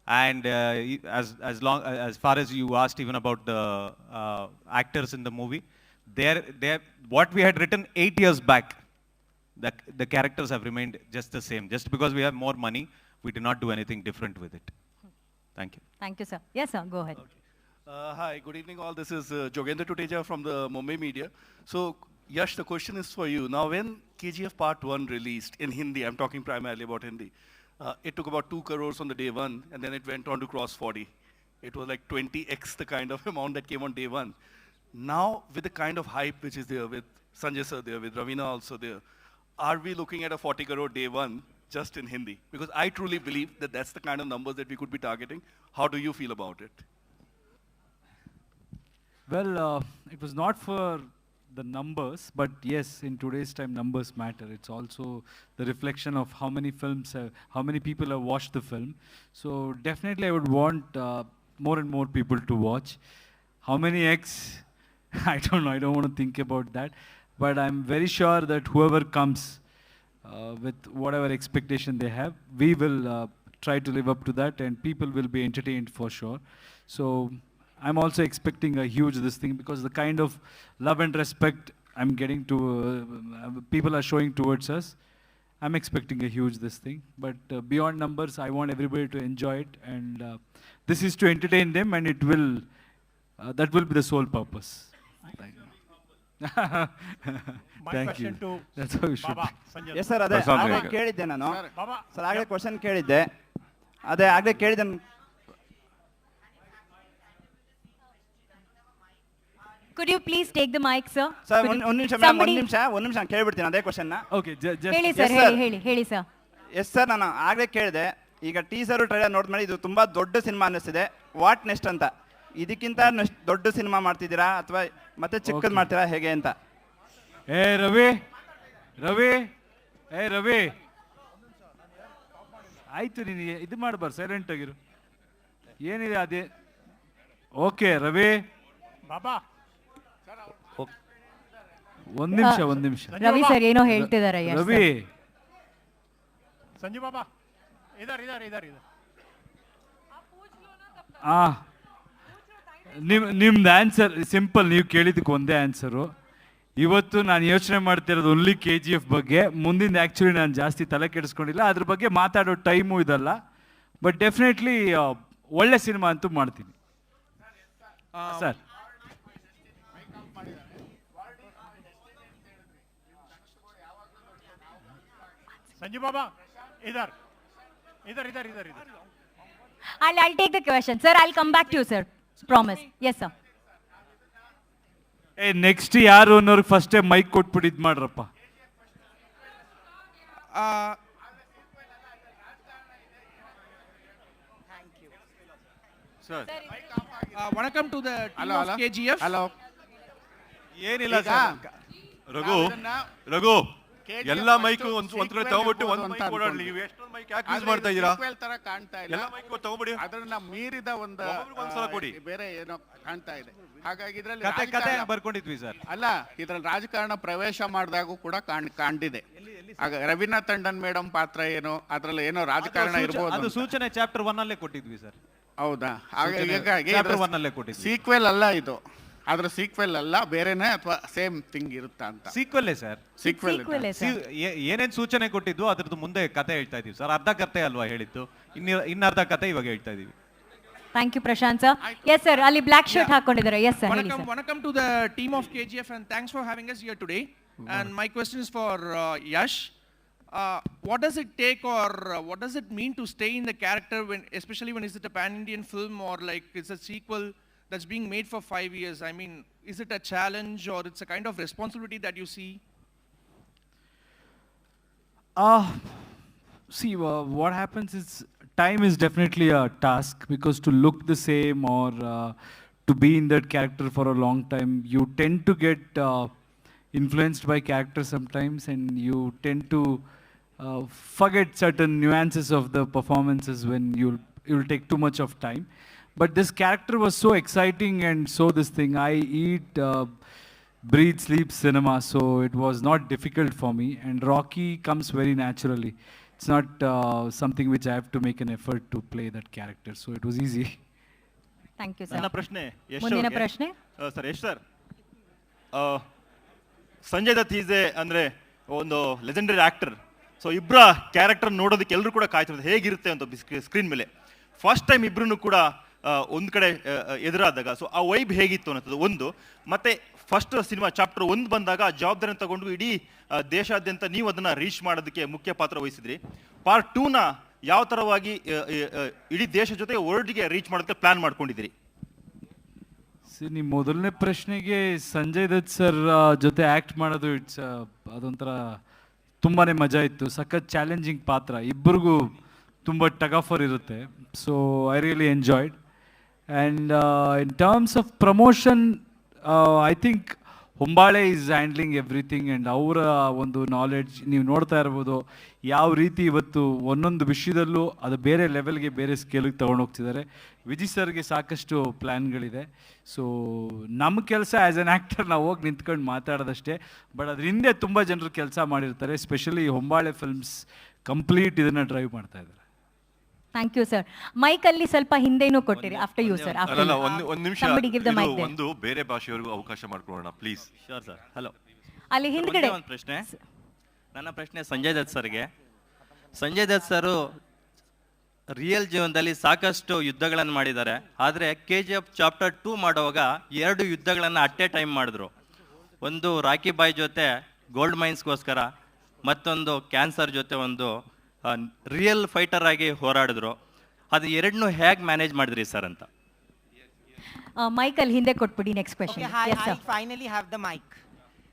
And as far as you asked even about the actors in the movie, what we had written 8 years back, the characters have remained just the same. Just because we have more money, we did not do anything different with it. Thank you. Thank you, sir. Yes, sir. Go ahead. Hi, good evening all. This is Jogendra Tuteja from the Mumbai media. So, Yash, the question is for you. Now, when KGF Part 1 released in Hindi, I'm talking primarily about Hindi, it took about 2 crores on the day one, and then it went on to cross 40. It was like 20x the kind of amount that came on day one. Now, with the kind of hype which is there, with Sanjay sir there, with Ravina also there, are we looking at a 40 crore day one just in Hindi? Because I truly believe that that's the kind of numbers that we could be targeting. How do you feel about it? Well, it was not for the numbers, but yes, in today's time, numbers matter. It's also the reflection of how many films, how many people have watched the film. So definitely I would want more and more people to watch. How many X? I don't know, I don't want to think about that. But I'm very sure that whoever comes with whatever expectation they have, we will try to live up to that, and people will be entertained for sure. So I'm also expecting a huge this thing, because the kind of love and respect I'm getting to, people are showing towards us. I'm expecting a huge this thing. But beyond numbers, I want everybody to enjoy it, and this is to entertain them, and it will, that will be the sole purpose. Thank you. Thank you. That's how you should. Yes sir, ಅದೇ ಆಗಲೇ ಕೇಳಿದ್ದೆ ನಾನು sir, ಆಗಲೇ question ಕೇಳಿದ್ದೆ, ಅದೇ ಆಗಲೇ ಕೇಳಿದ್ದೆ. Could you please take the mic, sir? Sir ಒಂದು ನಿಮಿಷ ಕೇಳ್ಬಿಡ್ತೀನಿ ಅದೇ ಕ್ವಶನ್ನ. ಓಕೆ, ಹೇಳಿ ಸರ್, ಹೇಳಿ ಸರ್. ಎಸ್ ಸರ್, ನಾನು ಆಗಲೇ ಕೇಳಿದೆ, ಈಗ ಟೀಸರು ಟ್ರೈಲರ್ ನೋಡಿದ್ಮೇಲೆ ಇದು ತುಂಬಾ ದೊಡ್ಡ ಸಿನಿಮಾ ಅನ್ನಿಸ್ತಿದೆ, ವಾಟ್ ನೆಕ್ಸ್ಟ್ ಅಂತ. ಇದಕ್ಕಿಂತ ದೊಡ್ಡ ಸಿನಿಮಾ ಮಾಡ್ತಿದ್ದೀರಾ ಅಥವಾ ಮತ್ತೆ ಚಿಕ್ಕದು ಮಾಡ್ತೀರಾ ಹೇಗೆ ಅಂತ? ರವಿ ಆಯ್ತು, ನೀನು ಇದು ಮಾಡಬಾರ್ದು, ಸೈಲೆಂಟ್ ಆಗಿರು. ಏನಿದೆ ಅದೇ. ಓಕೆ ರವಿ, ಒಂದ್ ನಿಮಿಷ. ರವಿ ಸರ್ ಏನೋ ಹೇಳ್ತಿದ್ದಾರೆ. ರವಿ, ಸಂಜು ಬಾಬಾ ಇದರ್ ನಿಮ್ದು ಆನ್ಸರ್ ಸಿಂಪಲ್. ನೀವು ಕೇಳಿದ್ದಕ್ಕೆ ಒಂದೇ ಆನ್ಸರು. ಇವತ್ತು ನಾನು ಯೋಚನೆ ಮಾಡ್ತಿರೋದು ಓನ್ಲಿ KGF ಬಗ್ಗೆ. ಮುಂದಿನ ಆ್ಯಕ್ಚುಲಿ ನಾನು ಜಾಸ್ತಿ ತಲೆ ಕೆಡಿಸ್ಕೊಂಡಿಲ್ಲ, ಅದ್ರ ಬಗ್ಗೆ ಮಾತಾಡೋ ಟೈಮು ಇದಲ್ಲ. ಬಟ್ ಡೆಫಿನೆಟ್ಲಿ ಒಳ್ಳೆ ಸಿನಿಮಾ ಅಂತೂ ಮಾಡ್ತೀನಿ ಸರ್. ಸಂಜು ಬಾಬಾ ಇದರ್. I'll take the question, sir. I'll come back to you, sir. Promise. Yes, sir. Next ಯಾರು ಅನ್ನೋರ್ಗೆ ಫಸ್ಟೇ ಮೈಕ್ ಕೊಟ್ಬಿಟ್ಟು ಇದು ಮಾಡ್ರಪ್ಪ. Welcome to the team of KGF. Hello. ಏನಿಲ್ಲ ಸರ್, ರಘು ಎಲ್ಲ ಮೈಕ್ ಒಂದ್ಕಡೆ ತಗೊಂಡ್ಬಿಟ್ಟು ಒಂದು ಮೈಕ್ ಓಡಾಡ್ಲಿ. ನೀವು ಎಷ್ಟೊಂದು ಮೈಕ್ ಯಾಕೆ ಯೂಸ್ ಮಾಡ್ತಾ ಇದ್ದೀರಾ? ತರ ಕಾಣ್ತಾ ಇಲ್ಲ, ಎಲ್ಲ ಮೈಕ್ ತಗೊಂಡ್ಬಿಡಿ. ಅದನ್ನ ಮೀರಿದ ಒಂದ್ಸಲ ಕೊಡಿ. ಬೇರೆ ಏನೋ ಕಾಣ್ತಾ ಇದೆ. ಹಾಗಾಗಿ ಇದ್ರಲ್ಲಿ ಕತೆ ಬರ್ಕೊಂಡಿದ್ವಿ ಸರ್. ಅಲ್ಲ, ಇದ್ರಲ್ಲಿ ರಾಜಕಾರಣ ಪ್ರವೇಶ ಮಾಡಿದಾಗೂ ಕೂಡ ಕಾಣ್ದಿದೆ. ಆಗ ರವೀನಾ ಟಂಡನ್ ಮೇಡಮ್ ಪಾತ್ರ ಏನು, ಅದ್ರಲ್ಲಿ ಏನೋ ರಾಜಕಾರಣ ಇರ್ಬೋದು. ಅದು ಸೂಚನೆ ಚಾಪ್ಟರ್ 1 ಅಲ್ಲೇ ಕೊಟ್ಟಿದ್ವಿ ಸರ್. ಹೌದಾ? ಹಾಗಾಗಿ ಚಾಪ್ಟರ್ 1 ಅಲ್ಲೇ ಕೊಟ್ಟಿದ್ವಿ. ಸೀಕ್ವೆಲ್ ಅಲ್ಲ ಇದು, ಅದ್ರ ಸೀಕ್ವೆಲ್ ಅಲ್ಲ, ಬೇರೆನೇ ಅಥವಾ ಸೇಮ್ ಥಿಂಗ್ ಇರುತ್ತಾ ಅಂತ. ಸೀಕ್ವೆಲ್ಲೇ ಸರ್, ಸೀಕ್ವೆಲ್. ಏನೇನ್ ಸೂಚನೆ ಕೊಟ್ಟಿದ್ದು ಅದ್ರದ್ದು ಮುಂದೆ ಕತೆ ಹೇಳ್ತಾ ಇದೀವಿ ಸರ್. ಅರ್ಧ ಕತೆ ಅಲ್ವಾ ಹೇಳಿದ್ದು, ಇನ್ನರ್ಧ ಕತೆ ಇವಾಗ ಹೇಳ್ತಾ ಇದೀವಿ. Thank you, Prashanth sir. Yes sir, ಅಲ್ಲಿ black shirt ಹಾಕೊಂಡಿದ್ದಾರೆ. Yes sir, ಹೇಳಿ sir. Welcome to the team of KGF and thanks for having us here today. And my question is for Yash. What does it take, or what does it mean to stay in the character when, especially when is it a pan-Indian film or like it's a sequel that's being made for 5 years? I mean, is it a challenge or it's a kind of responsibility that you see? See, what happens is time is definitely a task, because to look the same or to be in that character for a long time, you tend to get influenced by characters sometimes, and you tend to forget certain nuances of the performances when you'll take too much of time. But this character was so exciting, and so this thing, I eat, breathe, sleep cinema, so it was not difficult for me, and Rocky comes very naturally. It's not something which I have to make an effort to play that character, so it was easy. Thank you sir. ನನ್ನ ಪ್ರಶ್ನೆ ಮುಂದಿನ ಪ್ರಶ್ನೆ sir, Yash sir, Sanjay Dutt is ಅಂದ್ರೆ ಒಂದು legendary actor. So ಇಬ್ಬರ character ನೋಡೋದಕ್ಕೆ ಎಲ್ಲರೂ ಕೂಡ ಕಾಯ್ತಿರೋದು ಹೇಗಿರುತ್ತೆ ಅಂತ ಸ್ಕ್ರೀನ್ ಮೇಲೆ. ಫಸ್ಟ್ ಟೈಮ್ ಇಬ್ಬರೂ ಕೂಡ ಒಂದು ಕಡೆ ಎದುರಾದಾಗ ಸೊ ಆ ವೈಬ್ ಹೇಗಿತ್ತು ಅನ್ನೋದು ಒಂದು. ಮತ್ತು ಫಸ್ಟ್ ಸಿನಿಮಾ ಚಾಪ್ಟರ್ 1 ಬಂದಾಗ ಆ ಜವಾಬ್ದಾರಿನ ತಗೊಂಡು ಇಡೀ ದೇಶಾದ್ಯಂತ ನೀವು ಅದನ್ನು ರೀಚ್ ಮಾಡೋದಕ್ಕೆ ಮುಖ್ಯ ಪಾತ್ರ ವಹಿಸಿದ್ರಿ. ಪಾರ್ಟ್ 2ನ ಯಾವ ಥರವಾಗಿ ಇಡೀ ದೇಶ ಜೊತೆ ವರ್ಲ್ಡ್ಗೆ ರೀಚ್ ಮಾಡೋದಕ್ಕೆ ಪ್ಲ್ಯಾನ್ ಮಾಡ್ಕೊಂಡಿದ್ದೀರಿ? ನಿಮ್ಮ ಮೊದಲನೇ ಪ್ರಶ್ನೆಗೆ ಸಂಜಯ್ ದತ್ ಸರ್ ಜೊತೆ ಆ್ಯಕ್ಟ್ ಮಾಡೋದು ಅದೊಂಥರ ತುಂಬಾ ಮಜಾ ಇತ್ತು. ಸಖತ್ ಚಾಲೆಂಜಿಂಗ್ ಪಾತ್ರ, ಇಬ್ಬರಿಗೂ ತುಂಬ ಟಗಫರ್ ಇರುತ್ತೆ. So I really enjoyed. And in terms of promotion I think Hombale is handling everything. And ಅವರ ಒಂದು ನಾಲೆಡ್ಜ್ ನೀವು ನೋಡ್ತಾ ಇರ್ಬೋದು ಯಾವ ರೀತಿ ಇವತ್ತು ಒಂದೊಂದು ವಿಷಯದಲ್ಲೂ ಅದು ಬೇರೆ ಲೆವೆಲ್ಗೆ ಬೇರೆ ಸ್ಕೇಲಿಗೆ ತೊಗೊಂಡೋಗ್ತಿದ್ದಾರೆ. ವಿಜಯ್ ಸರ್ಗೆ ಸಾಕಷ್ಟು ಪ್ಲ್ಯಾನ್ಗಳಿದೆ. ಸೊ ನಮ್ಮ ಕೆಲಸ ಆ್ಯಸ್ ಎನ್ ಆ್ಯಕ್ಟರ್ ನಾವು ಹೋಗಿ ನಿಂತ್ಕೊಂಡು ಮಾತಾಡೋದಷ್ಟೇ. ಬಟ್ ಅದ್ರ ಹಿಂದೆ ತುಂಬ ಜನರು ಕೆಲಸ ಮಾಡಿರ್ತಾರೆ. ಸ್ಪೆಷಲಿ ಹೊಂಬಾಳೆ ಫಿಲ್ಮ್ಸ್ ಕಂಪ್ಲೀಟ್ ಇದನ್ನು ಡ್ರೈವ್ ಮಾಡ್ತಾ ಇದ್ದಾರೆ. Thank you sir. ಮೈಕಲ್ಲಿ ಸ್ವಲ್ಪ ಹಿಂದೆನೂ ಕೊಟ್ಟಿರಿ. After you sir. ಒಂದು ನಿಮಿಷ ಒಂದು ಬೇರೆ ಭಾಷೆಯವರಿಗೂ ಅವಕಾಶ ಮಾಡ್ಕೊಳ್ಳೋಣ ಪ್ಲೀಸ್. Sure sir. ಹಲೋ, ಅಲ್ಲಿ ಹಿಂದ್ಗಡೆ ಒಂದು ಪ್ರಶ್ನೆ. ನನ್ನ ಪ್ರಶ್ನೆ ಸಂಜಯ್ ದತ್ ಸರ್ಗೆ. ಸಂಜಯ್ ದತ್ ಸರು ರಿಯಲ್ ಜೀವನದಲ್ಲಿ ಸಾಕಷ್ಟು ಯುದ್ಧಗಳನ್ನು ಮಾಡಿದ್ದಾರೆ. ಆದರೆ KGF ಚಾಪ್ಟರ್ 2 ಮಾಡುವಾಗ 2 ಯುದ್ಧಗಳನ್ನು ಅಟ್ ಎ ಟೈಮ್ ಮಾಡಿದ್ರು. ಒಂದು ರಾಕಿ ಬಾಯ್ ಜೊತೆ ಗೋಲ್ಡ್ ಮೈನ್ಸ್ಗೋಸ್ಕರ, ಮತ್ತೊಂದು ಕ್ಯಾನ್ಸರ್ ಜೊತೆ ಒಂದು ರಿಯಲ್ ಫೈಟರ್ ಆಗಿ ಹೋರಾಡಿದ್ರು. ಅದು ಎರಡನ್ನೂ ಹೇಗೆ ಮ್ಯಾನೇಜ್ ಮಾಡಿದ್ರಿ ಸರ್ ಅಂತ? ಮೈಕಲ್ಲಿ ಹಿಂದೆ ಕೊಟ್ಬಿಡಿ. Next question. Yes, sir. Finally have the mic.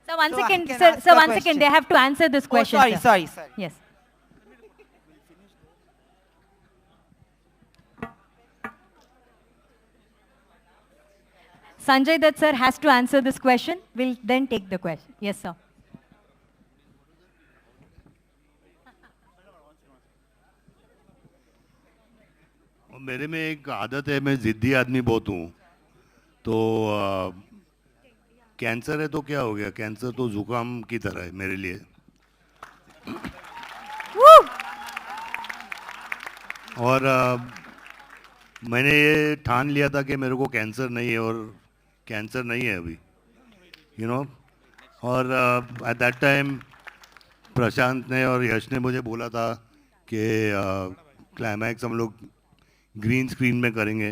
Sir, one So I second, can sir. ask Sir, a one second. question. They have to answer this question. Oh, sorry. Yes. Sanjay Dutt sir has to answer this question. We'll then take the question. Yes, sir. मेरे में एक आदत है, मैं ज़िद्दी आदमी बहुत हूँ. तो कैंसर है तो क्या हो गया? कैंसर तो जुकाम की तरह है मेरे लिए. और मैंने ये ठान लिया था कि मेरे को कैंसर नहीं है, और कैंसर नहीं है अभी, यू नो. और एट दैट टाइम प्रशांत ने और यश ने मुझे बोला था कि क्लाइमैक्स हम लोग ग्रीन स्क्रीन में करेंगे.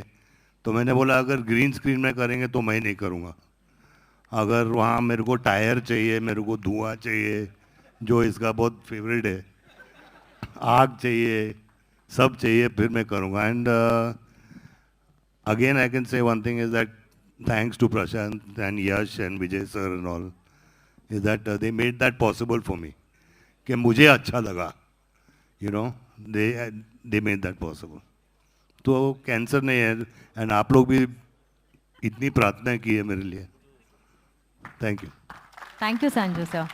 तो मैंने बोला अगर ग्रीन स्क्रीन में करेंगे तो मैं नहीं करूँगा. अगर वहाँ मेरे को टायर चाहिए, मेरे को धुआं चाहिए, जो इसका बहुत फेवरेट है, आग चाहिए, सब चाहिए, फिर मैं करूँगा. And again I can say one thing is that thanks to Prashanth and Yash and Vijay sir and all, is that they made that possible for me. कि मुझे अच्छा लगा, you know, they made that possible. तो cancer नहीं है. And आप लोग भी इतनी प्रार्थना की है मेरे लिए. Thank you. Thank you, Sanjay sir.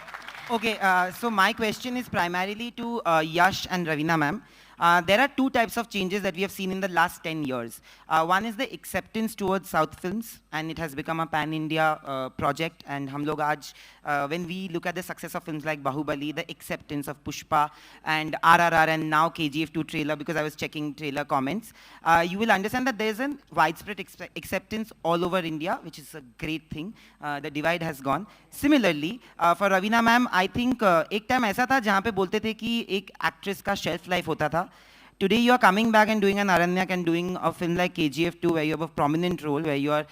Okay, so my question is primarily to Yash and Ravina ma'am. There are two types of changes that we have seen in the last 10 years. One is the acceptance towards South films, and it has become a pan-India project. And hum log aaj, when we look at the success of films like Bahubali, the acceptance of Pushpa and RRR and now KGF-2 trailer, because I was checking trailer comments, you will understand that there is a widespread acceptance all over India, which is a great thing. The divide has gone. Similarly, for Ravina ma'am, I think एक time ऐसा था जहाँ पे बोलते थे कि एक actress का shelf life होता था. Today you are coming back and doing an Aranyak and doing a film like KGF-2 where you have a prominent role, where you are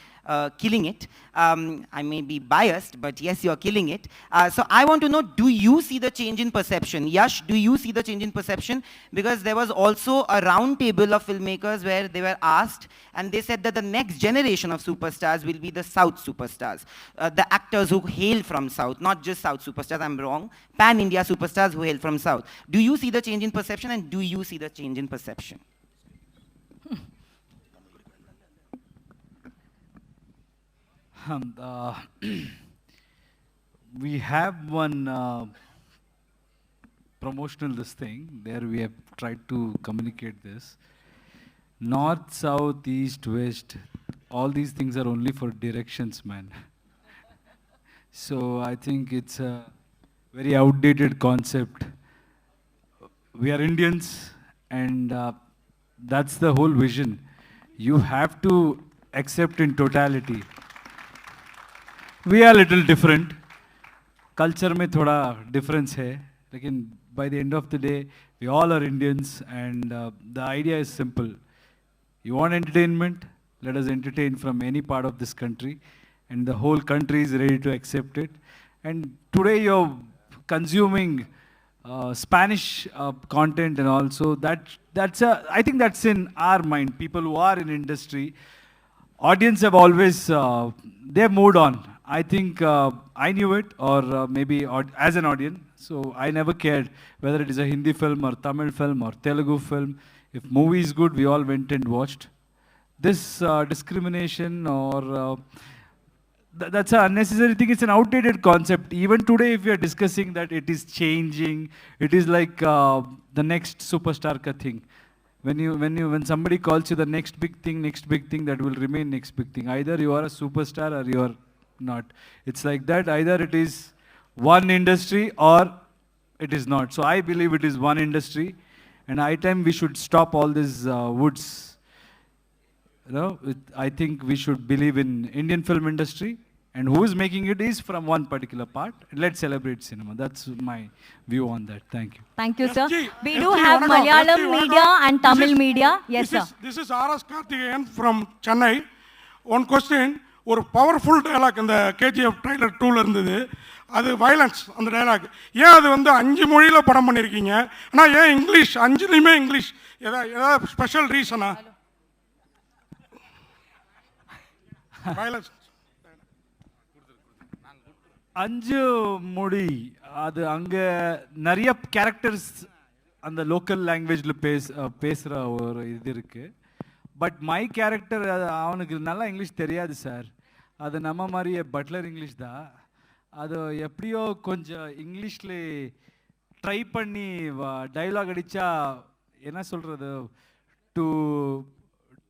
killing it. I may be biased, but yes, you are killing it. So I want to know, do you see the change in perception? Yash, do you see the change in perception? Because there was also a round table of filmmakers where they were asked, and they said that the next generation of superstars will be the South superstars. The actors who hail from South, not just South superstars, I'm wrong, pan-India superstars who hail from South. Do you see the change in perception, and do you see the change in perception? We have one promotional this thing there. We have tried to communicate this. North, south, east, west, all these things are only for directions, man. So I think it's a very outdated concept. We are Indians, and that's the whole vision. You have to accept in totality. We are a little different. Culture में थोड़ा difference है, लेकिन by the end of the day we all are Indians, and the idea is simple. You want entertainment, let us entertain from any part of this country, and the whole country is ready to accept it. And today you're consuming Spanish content, and also I think that's in our mind. People who are in industry, audience have always they've moved on. I think I knew it, or maybe as an audience, so I never cared whether it is a Hindi film or Tamil film or Telugu film. If movie is good, we all went and watched. This discrimination or that's an unnecessary thing. It's an outdated concept. Even today, if we are discussing that it is changing, it is like the next superstar ka thing. When somebody calls you the next big thing, that will remain next big thing. Either you are a superstar or you are not. It's like that. Either it is one industry or it is not. So I believe it is one industry, and I time we should stop all these woods. I think we should believe in Indian film industry, and who is making it is from one particular part. Let's celebrate cinema. That's my view on that. Thank you. Thank you, sir. We do have Malayalam media and Tamil media. Yes, sir. This is R.S. Karthikeyan from Chennai. One question. ஒரு powerful dialogue இந்த KGF trailer 2ல இருந்தது. அது violence அந்த dialogue. ஏன் அது வந்து 5 மொழியில் படம் பண்ணியிருக்கீங்க? ஆனால் ஏன் இங்கிலீஷ் 5லையுமே இங்கிலீஷ்? ஏதாவது ஸ்பெஷல் ரீசனா? வயலன்ஸ் 5 மொழி அது அங்கே நிறைய கேரக்டர்ஸ் அந்த லோக்கல் லாங்குவேஜில் பேசுகிற ஒரு இது இருக்குது. பட் மை கேரக்டர் அவனுக்கு நல்லா இங்கிலீஷ் தெரியாது சார். அது நம்ம மாதிரியே பட்லர் இங்கிலீஷ் தான். அது எப்படியோ கொஞ்சம் இங்கிலீஷில் ட்ரை பண்ணி டைலாக் அடித்தா என்ன சொல்கிறது, டு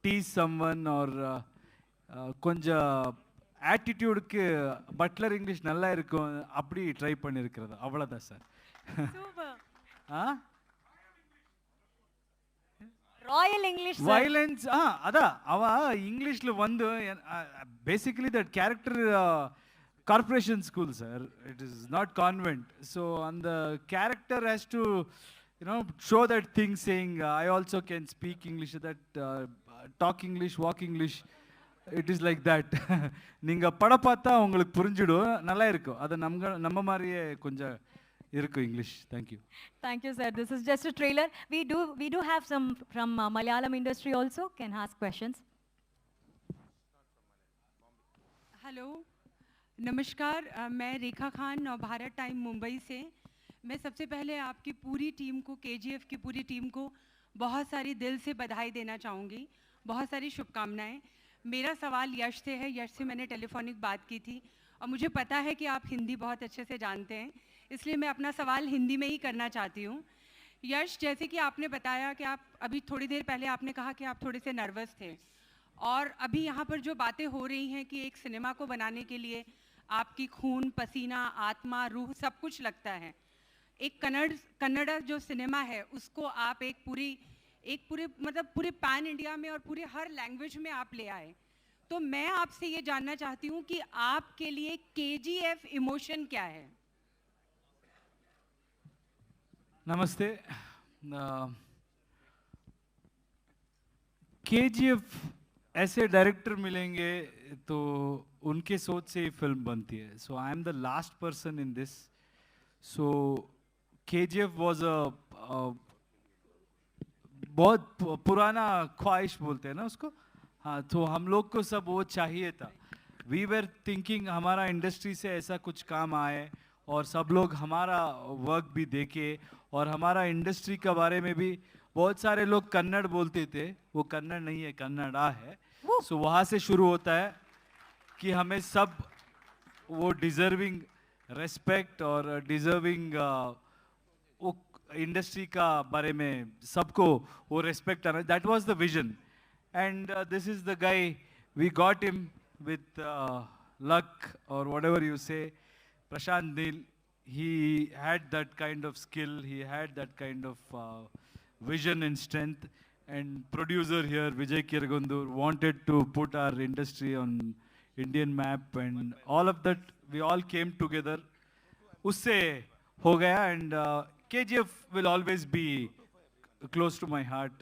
டீஸ் சம்வன் ஆர் கொஞ்சம் ஆட்டிடியூடுக்கு பட்லர் இங்கிலீஷ் நல்லா இருக்கும், அப்படி ட்ரை பண்ணியிருக்கிறது. அவ்வளோதான் சார். ராயல் இங்கிலீஷ் வயலன்ஸ் அதான் அவ இங்கிலீஷ்ல வந்து basically that character corporation school sir, it is not convent. So அந்த character has to show that thing saying I also can speak English, that talk English, walk English, it is like that. நீங்கள் படம் பார்த்தா உங்களுக்கு புரிஞ்சிடும், நல்லா இருக்கும். அது நம்ம மாதிரியே கொஞ்சம் irukku English. Thank you. Thank you, sir. This is just a trailer. We do have some from Malayalam industry also can ask questions. Hello नमस्कार, मैं रेखा खान और भारत टाइम मुंबई से. मैं सबसे पहले आपकी पूरी टीम को, केजीएफ की पूरी टीम को बहुत सारी दिल से बधाई देना चाहूँगी, बहुत सारी शुभकामनाएं. मेरा सवाल यश से है. यश से मैंने टेलीफोनिक बात की थी और मुझे पता है कि आप हिंदी बहुत अच्छे से जानते हैं, इसलिए मैं अपना सवाल हिंदी में ही करना चाहती हूँ. यश, जैसे कि आपने बताया कि आप अभी थोड़ी देर पहले आपने कहा कि आप थोड़े से नर्वस थे, और अभी यहाँ पर जो बातें हो रही हैं कि एक सिनेमा को बनाने के लिए आपकी खून, पसीना, आत्मा, रूह सब कुछ लगता है. एक कन्नड़ जो सिनेमा है उसको आप पूरे पैन इंडिया में और पूरे हर लैंग्वेज में आप ले आए. तो मैं आपसे ये जानना चाहती हूँ कि आपके लिए केजीएफ इमोशन क्या है? नमस्ते. केजीएफ ऐसे डायरेक्टर मिलेंगे तो उनके सोच से ही फिल्म बनती है. So I am the last person in this. So KGF was बहुत पुराना ख्वाहिश बोलते हैं ना उसको. हाँ, तो हम लोग को सब वो चाहिए था. वी वर थिंकिंग हमारा इंडस्ट्री से ऐसा कुछ काम आए और सब लोग हमारा वर्क भी देखे, और हमारा इंडस्ट्री के बारे में भी बहुत सारे लोग कन्नड़ बोलते थे. वो कन्नड़ नहीं है, कन्नड़ा है. सो वहाँ से शुरू होता है कि हमें सब वो डिज़र्विंग रेस्पेक्ट और डिज़र्विंग वो इंडस्ट्री का बारे में सबको वो रेस्पेक्ट आना. That was the vision, and this is the guy. We got him with luck or whatever you say. Prashanth Neel, he had that kind of skill, he had that kind of vision and strength, and producer here Vijay Kiragundur wanted to put our industry on Indian map, and all of that we all came together. उससे हो गया and KGF will always be close to my heart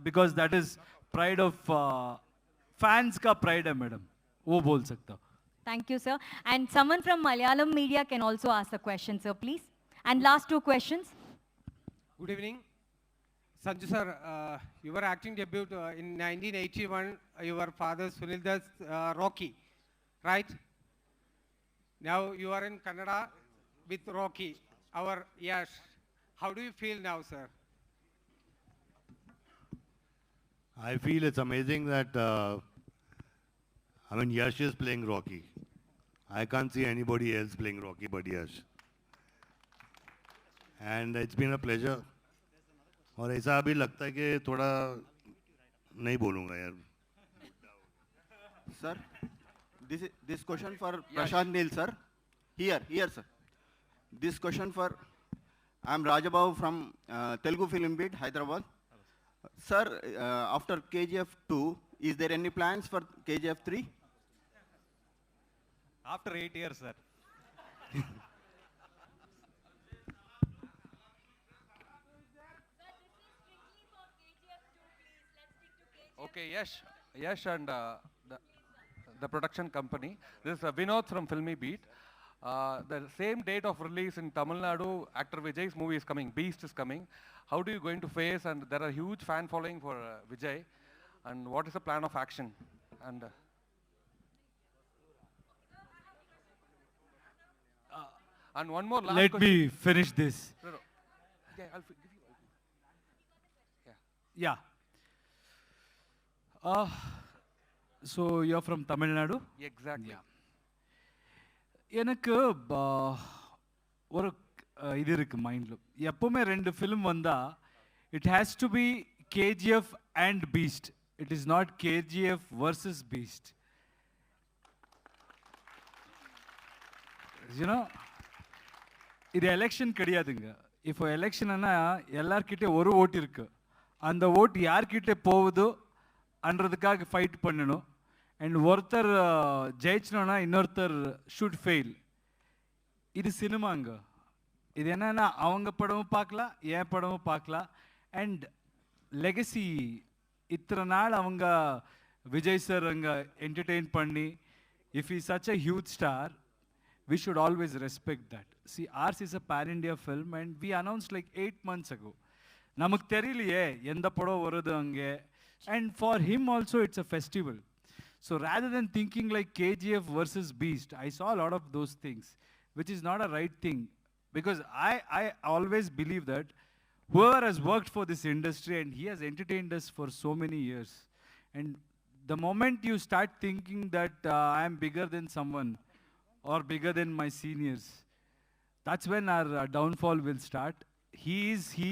because that is pride of fans का pride है madam, वो बोल सकता हूँ. Thank you, sir. And someone from Malayalam media can also ask a question, sir, please. And last 2 questions. Good evening. Sanju sir, your acting debut in 1981, your father Sunil Dutt's Rocky, right? Now you are in Kannada with Rocky, our Yash. How do you feel now, sir? I feel it's amazing that, Yash is playing Rocky. I can't see anybody else playing Rocky but Yash. And it's been a pleasure. और ऐसा अभी लगता है कि थोड़ा नहीं बोलूँगा यार. Sir, this question for Prashanth Neel, sir. Here, sir. This question for, I'm Rajababu from Telugu Film Industry, Hyderabad. Sir, after KGF-2, is there any plans for KGF-3? After 8 years, sir. Okay, Yash and the production company. This is Vinod from Filmy Beat. The same date of release in Tamil Nadu, actor Vijay's movie is coming, Beast is coming. How do you going to face, and there are huge fan following for Vijay, and what is the plan of action? And one more last Let question. me finish this. No. Yeah, I'll give you. Yeah. So you're from Tamil Nadu? Exactly. Yeah. எனக்கு ஒரு இது இருக்கு மைண்டில். எப்போவுமே 2 film வந்தால் it has to be KGF and Beast. It is not KGF versus Beast. You know இது election கிடையாதுங்க. இப்போ எலெக்ஷன்னா எல்லார்கிட்டே ஒரு ஓட்டு இருக்கு. அந்த ஓட்டு யார்கிட்ட போகுதோ அன்றதுக்காக ஃபைட் பண்ணணும். அண்ட் ஒருத்தர் ஜெயிச்சனோன்னா இன்னொருத்தர் ஷுட் ஃபெயில். இது சினிமாங்க. இது என்னன்னா அவங்க படமும் பார்க்கலாம், என் படமும் பார்க்கலாம். அண்ட் லெகசி இத்தனை நாள் அவங்க விஜய் சார் அங்கே என்டர்டெயின் பண்ணி, if is such a huge star, we should always respect that. See, ours is a pan-India film and we announced like 8 months ago. நமக்கு தெரியலையே எந்த படம் வருது அங்கே. And for him also it's a festival. So rather than thinking like KGF versus Beast, I saw a lot of those things, which is not a right thing. Because I always believe that whoever has worked for this industry and he has entertained us for so many years. And the moment you start thinking that I am bigger than someone or bigger than my seniors, that's when our downfall will start. He is he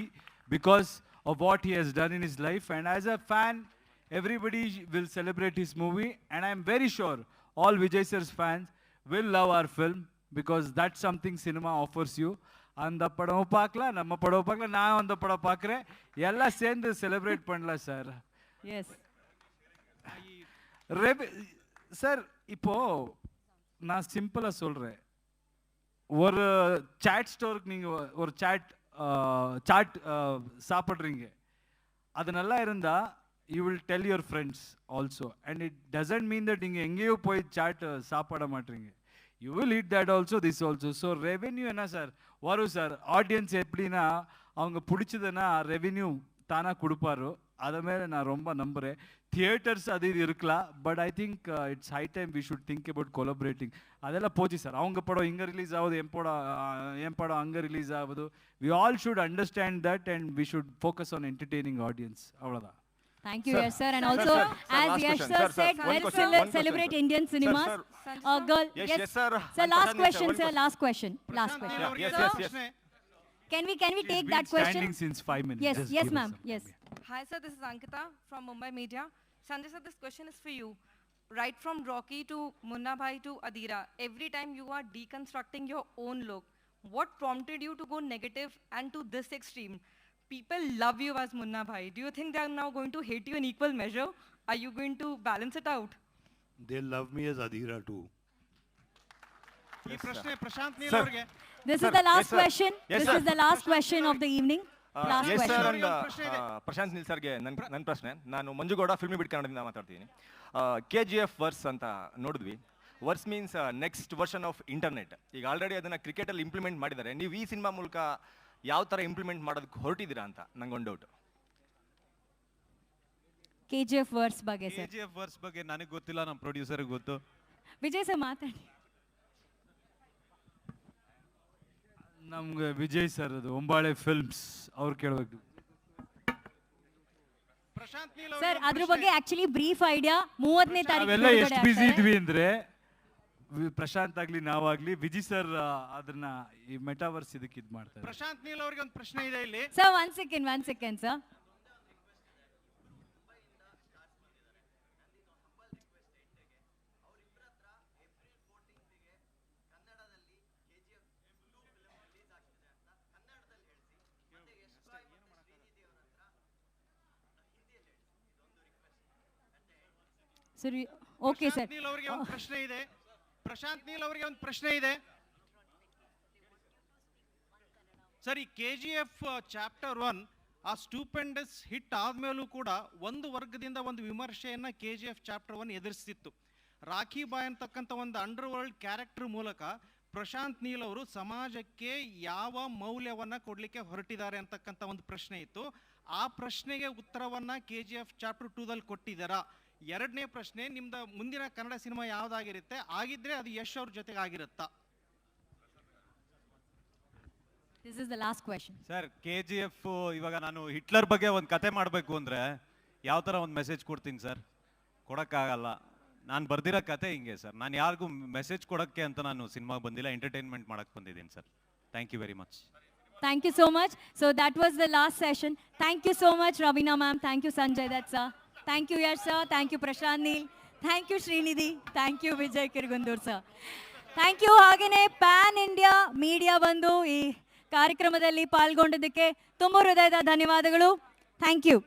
because of what he has done in his life, and as a fan, everybody will celebrate his movie, and I am very sure all Vijay sir's fans will love our film because that's something cinema offers you. அந்த படம் பார்க்கலாம், நம்ம படம் பார்க்கலாம், நான் அந்த படம் பார்க்குறேன், எல்லாம் சேர்ந்து செலிப்ரேட் பண்ணலாம் சார். எஸ் சார், இப்போ நான் சிம்பிளாக சொல்கிறேன். ஒரு சாட் ஸ்டோருக்கு நீங்கள் ஒரு சாட் சாப்பிட்றீங்க, அது நல்லா இருந்தால் you will tell your friends also. And it doesn't mean that நீங்கள் எங்கேயோ போய் சாட் சாப்பிட மாட்டீங்க. You will eat that also, this also. So revenue என்ன சார் வரும் சார். ஆடியன்ஸ் எப்படின்னா அவங்க பிடிச்சதுன்னா ரெவென்யூ தானாக கொடுப்பாரோ, அதை மேலே நான் ரொம்ப நம்புகிறேன். தியேட்டர்ஸ் அது இது இருக்கலாம், but I think it's high time we should think about collaborating. அதெல்லாம் போச்சு சார். அவங்க படம் இங்கே ரிலீஸ் ஆகுது, என் படம் அங்கே ரிலீஸ் ஆகுது. We all should understand that and we should focus on entertaining audience. அவ்வளோதான். Thank you, Yash sir. And also, as Yash sir said, let's celebrate Indian cinemas. Girl, yes, sir. Sir, last question, sir. Last question. Yes. Can we take that question? Standing since 5 minutes. Yes, Just yes, give us ma'am. some. Yes. Hi sir, this is Ankita from Mumbai Media. Sanjay sir, this question is for you. Right from Rocky to Munna Bhai to Adira, every time you are deconstructing your own look, what prompted you to go negative and to this extreme? People love you as Munna Bhai. Do you think they are now going to hate you in equal measure? Are you going to balance it out? They love me as Adira too. ಈ ಪ್ರಶ್ನೆ Prashant Neel Sir. ಅವರಿಗೆ. This Sir, is the last yes, sir. question. Yes, This sir. is the last question of the evening. Last yes sir question. And Prashanth Neel ಸರ್ಗೆ ನನ್ನ ಪ್ರಶ್ನೆ. ನಾನು Manju Gowda filmy ಬಿಟ್ ಕನ್ನಡದಿಂದ ಮಾತಾಡ್ತೀನಿ. KGF verse ಅಂತ ನೋಡಿದ್ವಿ. Verse means next version of internet. ಈಗ already ಅದನ್ನ ಕ್ರಿಕೆಟಲ್ಲಿ ಇಂಪ್ಲಿಮೆಂಟ್ ಮಾಡಿದ್ದಾರೆ. ನೀವು ಈ ಸಿನಿಮಾ ಮೂಲಕ ಯಾವ ಥರ ಇಂಪ್ಲಿಮೆಂಟ್ ಮಾಡೋದಕ್ಕೆ ಹೊರಟಿದ್ದೀರಾ ಅಂತ ನಂಗೊಂದು ಡೌಟ್. KGF ವರ್ಸ್ ಬಗ್ಗೆ ಸರ್. KGF ವರ್ಸ್ ಬಗ್ಗೆ ನನಗೆ ಗೊತ್ತಿಲ್ಲ, ನಮ್ಮ ಪ್ರೊಡ್ಯೂಸರ್ಗೆ ಗೊತ್ತು. ವಿಜಯ್ ಸರ್ ಮಾತಾಡಿ. ನಮ್ಗೆ ವಿಜಯ್ ಸರ್ ಅದು ಒಂಬಾಳೆ ಫಿಲ್ಮ್ಸ್ ಅವ್ರು ಕೇಳಬೇಕು ಸರ್. ಅದ್ರ ಬಗ್ಗೆ ಆಕ್ಚುಲಿ ಬ್ರೀಫ್ ಐಡಿಯಾ 30ನೇ ನಾವೆಲ್ಲ ಎಷ್ಟು ತಾರೀಕು ಬಿಸಿ ಇದ್ವಿ ಅಂದ್ರೆ ಪ್ರಶಾಂತ್ ಆಗ್ಲಿ ನಾವಾಗ್ಲಿ ವಿಜಯ್ ಸರ್ ಅದನ್ನ ಈ ಮೆಟಾವರ್ಸ್ ಇದಕ್ಕೆ ಇದು ಮಾಡ್ತಾರೆ. ಪ್ರಶಾಂತ್ ನೀಲ್ ಅವರಿಗೆ ಒಂದು ಪ್ರಶ್ನೆ ಇದೆ ಇಲ್ಲಿ. Sir one second sir. ಸರಿ ಓಕೆ ಸರ್. ನೀಲ್ ಅವರಿಗೆ ಒಂದು ಪ್ರಶ್ನೆ ಇದೆ. ಪ್ರಶಾಂತ್ ನೀಲ್ ಅವರಿಗೆ ಒಂದು ಪ್ರಶ್ನೆ ಇದೆ. ಸರಿ, KGF ಚಾಪ್ಟರ್ 1 ಆ ಸ್ಟೂಪೆಂಡಸ್ ಹಿಟ್ ಆದ್ಮೇಲೂ ಕೂಡ ಒಂದು ವರ್ಗದಿಂದ ಒಂದು ವಿಮರ್ಶೆಯನ್ನ KGF ಚಾಪ್ಟರ್ 1 ಎದುರಿಸ್ತಿತ್ತು. ರಾಖಿ ಬಾಯ್ ಅಂತಕ್ಕಂಥ ಒಂದು ಅಂಡರ್ ವರ್ಲ್ಡ್ ಕ್ಯಾರೆಕ್ಟರ್ ಮೂಲಕ ಪ್ರಶಾಂತ್ ನೀಲ್ ಅವರು ಸಮಾಜಕ್ಕೆ ಯಾವ ಮೌಲ್ಯವನ್ನ ಕೊಡ್ಲಿಕ್ಕೆ ಹೊರಟಿದ್ದಾರೆ ಅಂತಕ್ಕಂಥ ಒಂದು ಪ್ರಶ್ನೆ ಇತ್ತು. ಆ ಪ್ರಶ್ನೆಗೆ ಉತ್ತರವನ್ನ KGF ಚಾಪ್ಟರ್ 2 ದಲ್ಲಿ ಕೊಟ್ಟಿದ್ದಾರಾ? ಎರಡನೇ ಪ್ರಶ್ನೆ, ನಿಮ್ದು ಮುಂದಿನ ಕನ್ನಡ ಸಿನಿಮಾ ಯಾವ್ದಾಗಿರುತ್ತೆ, ಆಗಿದ್ರೆ ಅದು ಯಶ್ ಅವ್ರ ಜೊತೆಗೆ ಆಗಿರುತ್ತಾ? This is the last question. Sir, KGF ಇವಾಗ ನಾನು ಹಿಟ್ಲರ್ ಬಗ್ಗೆ ಒಂದು ಕತೆ ಮಾಡಬೇಕು ಅಂದ್ರೆ ಯಾವ ಥರ ಒಂದು ಮೆಸೇಜ್ ಕೊಡ್ತೀನಿ ಸರ್? ಕೊಡೋಕ್ಕಾಗಲ್ಲ. ನಾನು ಬರ್ದಿರೋ ಕತೆ ಹಿಂಗೆ ಸರ್. ನಾನು ಯಾರಿಗೂ ಮೆಸೇಜ್ ಕೊಡೋಕ್ಕೆ ಅಂತ ನಾನು ಸಿನಿಮಾಗೆ ಬಂದಿಲ್ಲ, ಎಂಟರ್ಟೈನ್ಮೆಂಟ್ ಮಾಡಕ್ಕೆ ಬಂದಿದ್ದೀನಿ sir. Thank you very much. Thank you so much. So that was the last session. Thank you so much, Ravina ma'am. Thank you, Sanjay Dutt sir. Thank you, Yash sir. Thank you, Prashanth Neel. Thank you, Srinidhi. Thank you, Vijay Kirgundur sir. Thank you. ಹಾಗೇನೆ pan India media ಬಂದು ಈ ಕಾರ್ಯಕ್ರಮದಲ್ಲಿ ಪಾಲ್ಗೊಂಡಿದ್ದಕ್ಕೆ ತುಂಬ ಹೃದಯದ ಧನ್ಯವಾದಗಳು. Thank you.